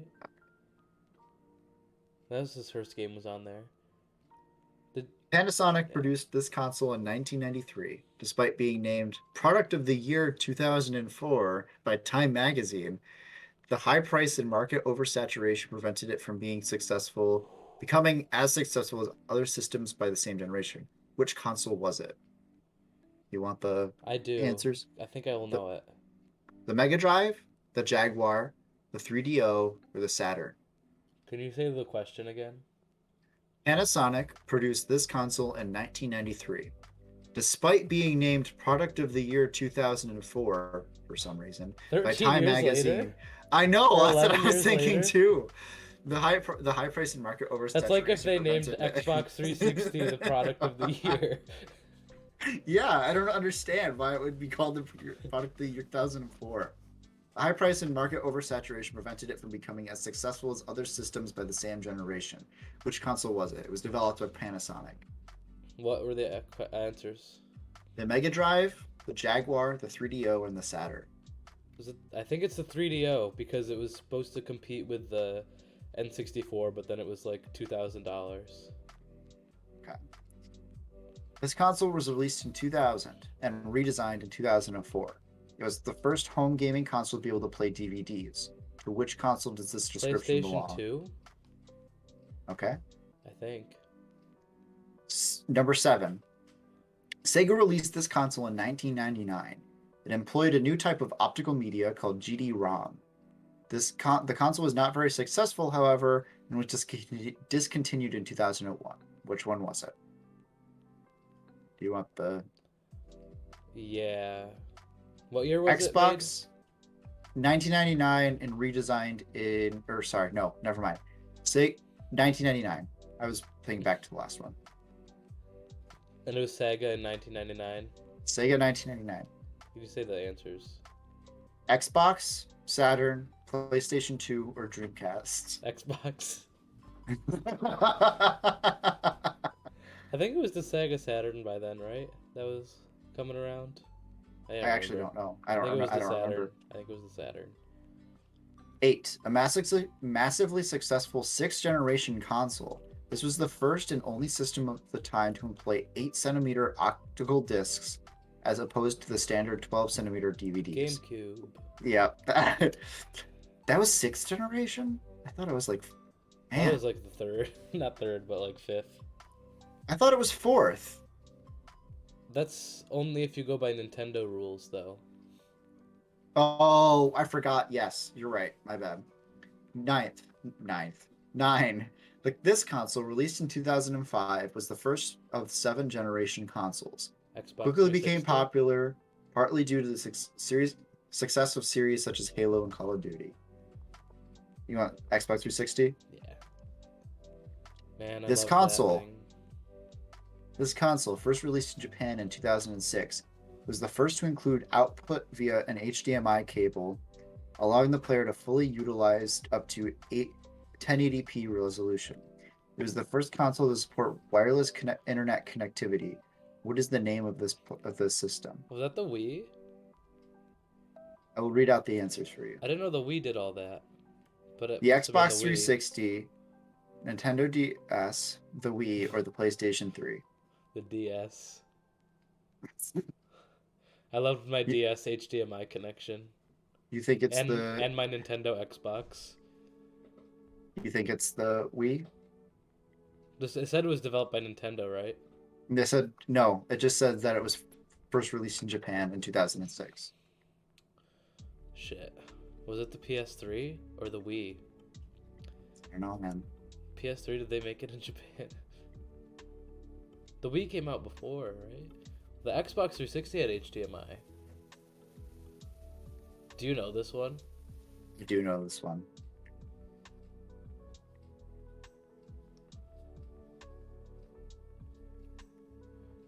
[SPEAKER 1] That was his first game was on there.
[SPEAKER 2] Panasonic produced this console in 1993, despite being named Product of the Year 2004 by Time Magazine. The high price and market oversaturation prevented it from becoming as successful as other systems by the same generation. Which console was it? You want the
[SPEAKER 1] I do.
[SPEAKER 2] answers?
[SPEAKER 1] I think I will know it.
[SPEAKER 2] The Mega Drive, the Jaguar, the 3DO, or the Saturn?
[SPEAKER 1] Can you say the question again?
[SPEAKER 2] Panasonic produced this console in 1993. Despite being named Product of the Year 2004 for some reason by
[SPEAKER 1] 13
[SPEAKER 2] Time
[SPEAKER 1] years later?
[SPEAKER 2] Magazine. I know,
[SPEAKER 1] Or
[SPEAKER 2] that's what
[SPEAKER 1] 11
[SPEAKER 2] I was
[SPEAKER 1] years
[SPEAKER 2] thinking
[SPEAKER 1] later?
[SPEAKER 2] too. The high price and market
[SPEAKER 1] That's like if
[SPEAKER 2] oversaturation
[SPEAKER 1] they named
[SPEAKER 2] prevented
[SPEAKER 1] Xbox 360 the product of the year.
[SPEAKER 2] Yeah, I don't understand why it would be called the product of the year 2004. The high price and market oversaturation prevented it from becoming as successful as other systems by the same generation. Which console was it? It was developed by Panasonic.
[SPEAKER 1] What were the answers?
[SPEAKER 2] The Mega Drive, the Jaguar, the 3DO, and the Saturn.
[SPEAKER 1] Was it? I think it's the 3DO because it was supposed to compete with the N64, but then it was like $2,000.
[SPEAKER 2] Okay. This console was released in 2000 and redesigned in 2004. It was the first home gaming console to be able to play DVDs. To which console does this description
[SPEAKER 1] PlayStation
[SPEAKER 2] belong?
[SPEAKER 1] 2,
[SPEAKER 2] Okay.
[SPEAKER 1] I think.
[SPEAKER 2] Number 7. Sega released this console in 1999. It employed a new type of optical media called GD-ROM. The console was not very successful, however, and was discontinued in 2001. Which one was it? Do you want the
[SPEAKER 1] Yeah. What year was
[SPEAKER 2] Xbox? 1999 and redesigned in, or sorry, no, never mind. Say 1999. I was thinking back to the last one.
[SPEAKER 1] And it was Sega in 1999.
[SPEAKER 2] Sega 1999.
[SPEAKER 1] You can say the answers.
[SPEAKER 2] Xbox, Saturn, PlayStation 2, or Dreamcast.
[SPEAKER 1] Xbox. I think it was the Sega Saturn by then, right? That was coming around.
[SPEAKER 2] I actually don't know. I don't remember.
[SPEAKER 1] I think it was the Saturn.
[SPEAKER 2] 8. A massively successful 6th generation console. This was the first and only system of the time to employ 8-centimeter optical discs as opposed to the standard 12-centimeter DVDs.
[SPEAKER 1] GameCube.
[SPEAKER 2] Yeah. That was 6th generation? I thought it was like... Man.
[SPEAKER 1] That was like the third. Not third, but like 5th.
[SPEAKER 2] I thought it was 4th.
[SPEAKER 1] That's only if you go by Nintendo rules, though.
[SPEAKER 2] Oh, I forgot. Yes, you're right. My bad. 9. This console, released in 2005, was the first of 7th-generation consoles.
[SPEAKER 1] Xbox
[SPEAKER 2] Quickly became
[SPEAKER 1] 360?
[SPEAKER 2] popular, partly due to the success of series such as Halo and Call of Duty. You want Xbox 360?
[SPEAKER 1] Yeah. Man, I
[SPEAKER 2] This
[SPEAKER 1] love
[SPEAKER 2] console,
[SPEAKER 1] that thing.
[SPEAKER 2] this console, first released in Japan in 2006, was the first to include output via an HDMI cable, allowing the player to fully utilize up to 1080p resolution. It was the first console to support wireless internet connectivity. What is the name of this system?
[SPEAKER 1] Was that the Wii?
[SPEAKER 2] I will read out the answers for you.
[SPEAKER 1] I didn't know the Wii did all that. But it
[SPEAKER 2] The
[SPEAKER 1] must have been
[SPEAKER 2] Xbox
[SPEAKER 1] the
[SPEAKER 2] 360, Nintendo DS, the Wii, or the PlayStation 3.
[SPEAKER 1] The DS. I loved my DS HDMI connection.
[SPEAKER 2] You think it's
[SPEAKER 1] and my Nintendo Xbox.
[SPEAKER 2] You think it's the Wii?
[SPEAKER 1] It said it was developed by Nintendo, right?
[SPEAKER 2] They said no. It just said that it was first released in Japan in 2006.
[SPEAKER 1] Shit. Was it the PS3 or the Wii?
[SPEAKER 2] I don't know, man.
[SPEAKER 1] PS3, did they make it in Japan? The Wii came out before, right? The Xbox 360 had HDMI. Do you know this one?
[SPEAKER 2] I do know this one.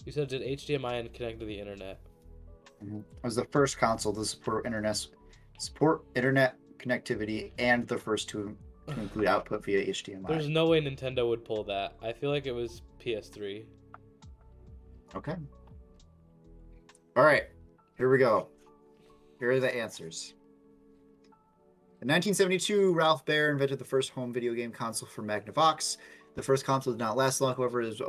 [SPEAKER 1] You said did HDMI and connect to the internet?
[SPEAKER 2] Mm-hmm. It was the first console to support internet connectivity and the first to include output via HDMI.
[SPEAKER 1] There's no way Nintendo would pull that. I feel like it was PS3.
[SPEAKER 2] Okay. All right. Here we go. Here are the answers. In 1972, Ralph Baer invented the first home video game console for Magnavox. The first console did not last long, however, it was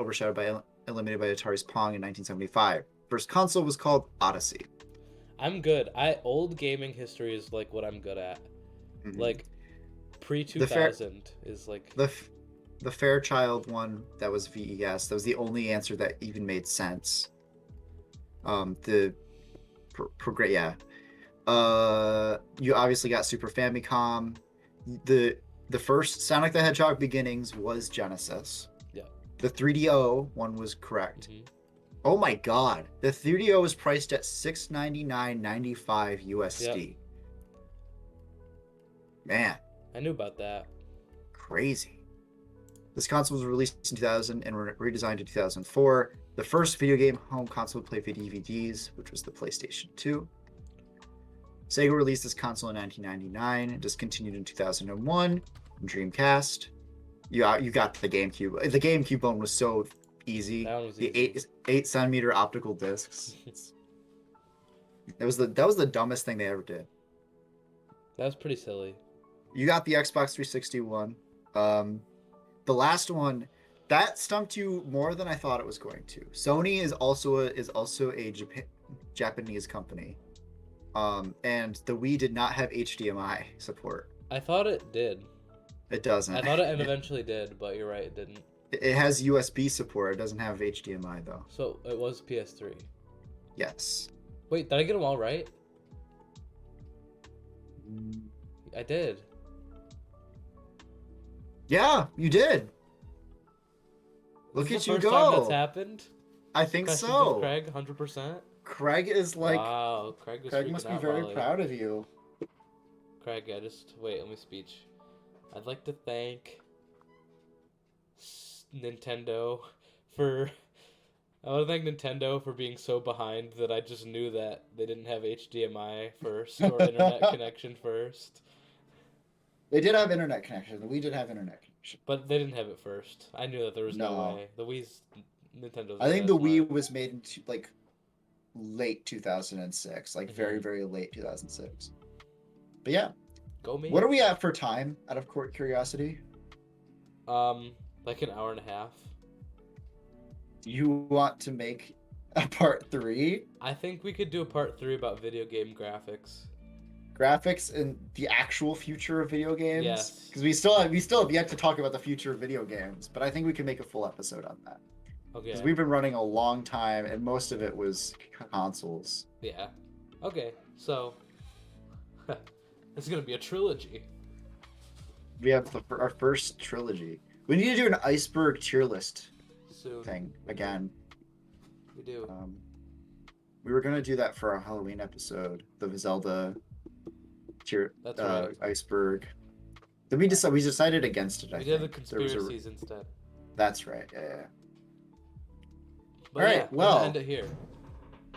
[SPEAKER 2] eliminated by Atari's Pong in 1975. First console was called Odyssey.
[SPEAKER 1] I'm good. Old gaming history is like what I'm good at. Mm-hmm. Like pre-2000 is like
[SPEAKER 2] the Fairchild one, that was VES. That was the only answer that even made sense. You obviously got Super Famicom. The first Sonic the Hedgehog beginnings was Genesis.
[SPEAKER 1] Yeah.
[SPEAKER 2] The 3DO one was correct.
[SPEAKER 1] Mm-hmm.
[SPEAKER 2] Oh my God. The 3DO is priced at $699.95
[SPEAKER 1] Yep,
[SPEAKER 2] USD. Man,
[SPEAKER 1] I knew about that.
[SPEAKER 2] crazy. This console was released in 2000 and redesigned in 2004. The first video game home console to play DVDs, which was the PlayStation 2. Sega released this console in 1999 and discontinued in 2001. Dreamcast. You got the GameCube. The GameCube one was so easy.
[SPEAKER 1] That one was
[SPEAKER 2] The
[SPEAKER 1] easy.
[SPEAKER 2] 8 centimeter optical discs. That was the dumbest thing they ever did.
[SPEAKER 1] That was pretty silly.
[SPEAKER 2] You got the Xbox 360 one. The last one that stumped you more than I thought it was going to. Sony is also a Japanese company. And the Wii did not have HDMI support.
[SPEAKER 1] I thought it did.
[SPEAKER 2] It doesn't.
[SPEAKER 1] I thought it eventually did, but you're right, it didn't.
[SPEAKER 2] It has USB support. It doesn't have HDMI though.
[SPEAKER 1] So it was PS3.
[SPEAKER 2] Yes.
[SPEAKER 1] Wait, did I get them all right? I did.
[SPEAKER 2] Yeah, you did. Look
[SPEAKER 1] This is
[SPEAKER 2] at you
[SPEAKER 1] the first time
[SPEAKER 2] go.
[SPEAKER 1] that's happened.
[SPEAKER 2] I think
[SPEAKER 1] Questions
[SPEAKER 2] so.
[SPEAKER 1] with Craig, 100%.
[SPEAKER 2] Craig is like.
[SPEAKER 1] Wow, Craig
[SPEAKER 2] Must be very proud of you.
[SPEAKER 1] Craig, wait, let me speech. I'd like to thank Nintendo for. I want to thank Nintendo for being so behind that I just knew that they didn't have HDMI first or internet connection first.
[SPEAKER 2] They did have internet connection. We did have internet connection.
[SPEAKER 1] But they didn't have it first. I knew that there was no way. The Wii's Nintendo's.
[SPEAKER 2] I think the Wii was made in like late 2006, like very, very late 2006. But yeah.
[SPEAKER 1] Go me.
[SPEAKER 2] What are we at for time, out of curiosity?
[SPEAKER 1] Like an hour and a half.
[SPEAKER 2] Do you want to make a part 3?
[SPEAKER 1] I think we could do a part 3 about video game graphics.
[SPEAKER 2] Graphics and the actual future of video games?
[SPEAKER 1] Yes.
[SPEAKER 2] Because we still have yet to talk about the future of video games, but I think we can make a full episode on that.
[SPEAKER 1] Okay.
[SPEAKER 2] Because we've been running a long time, and most of it was consoles.
[SPEAKER 1] Yeah. Okay, so it's gonna be a trilogy.
[SPEAKER 2] We have our first trilogy. We need to do an iceberg tier list
[SPEAKER 1] Soon.
[SPEAKER 2] thing again.
[SPEAKER 1] We do.
[SPEAKER 2] We were gonna do that for our Halloween episode, the Zelda tier.
[SPEAKER 1] That's right.
[SPEAKER 2] Iceberg. Then we decided against it.
[SPEAKER 1] We did the conspiracies instead.
[SPEAKER 2] That's right. Yeah.
[SPEAKER 1] But
[SPEAKER 2] all right.
[SPEAKER 1] yeah,
[SPEAKER 2] Well,
[SPEAKER 1] end it here.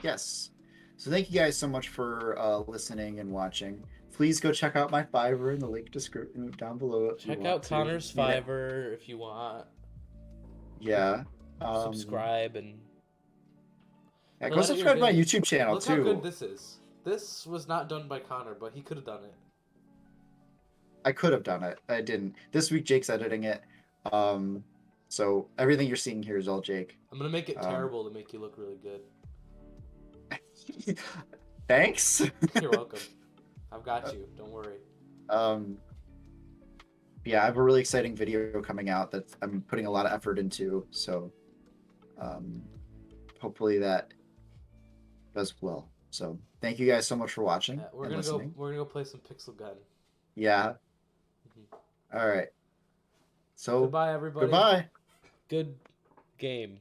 [SPEAKER 2] Yes. So thank you guys so much for listening and watching. Please go check out my Fiverr in the link description down below.
[SPEAKER 1] Check out Connor's Fiverr if you want.
[SPEAKER 2] Yeah.
[SPEAKER 1] Subscribe and.
[SPEAKER 2] Yeah, go subscribe to my YouTube channel
[SPEAKER 1] Look
[SPEAKER 2] too.
[SPEAKER 1] how good this is. This was not done by Connor, but he could have done it.
[SPEAKER 2] I could have done it. I didn't. This week Jake's editing it. So everything you're seeing here is all Jake.
[SPEAKER 1] I'm gonna make it terrible to make you look really good.
[SPEAKER 2] Thanks.
[SPEAKER 1] You're welcome. I've got you. Don't worry.
[SPEAKER 2] Yeah, I have a really exciting video coming out that I'm putting a lot of effort into. So, hopefully that does well. So, thank you guys so much for watching.
[SPEAKER 1] We're gonna
[SPEAKER 2] listening.
[SPEAKER 1] go. We're gonna go play some Pixel Gun.
[SPEAKER 2] Yeah. All right. So
[SPEAKER 1] goodbye, everybody.
[SPEAKER 2] Goodbye.
[SPEAKER 1] Good game.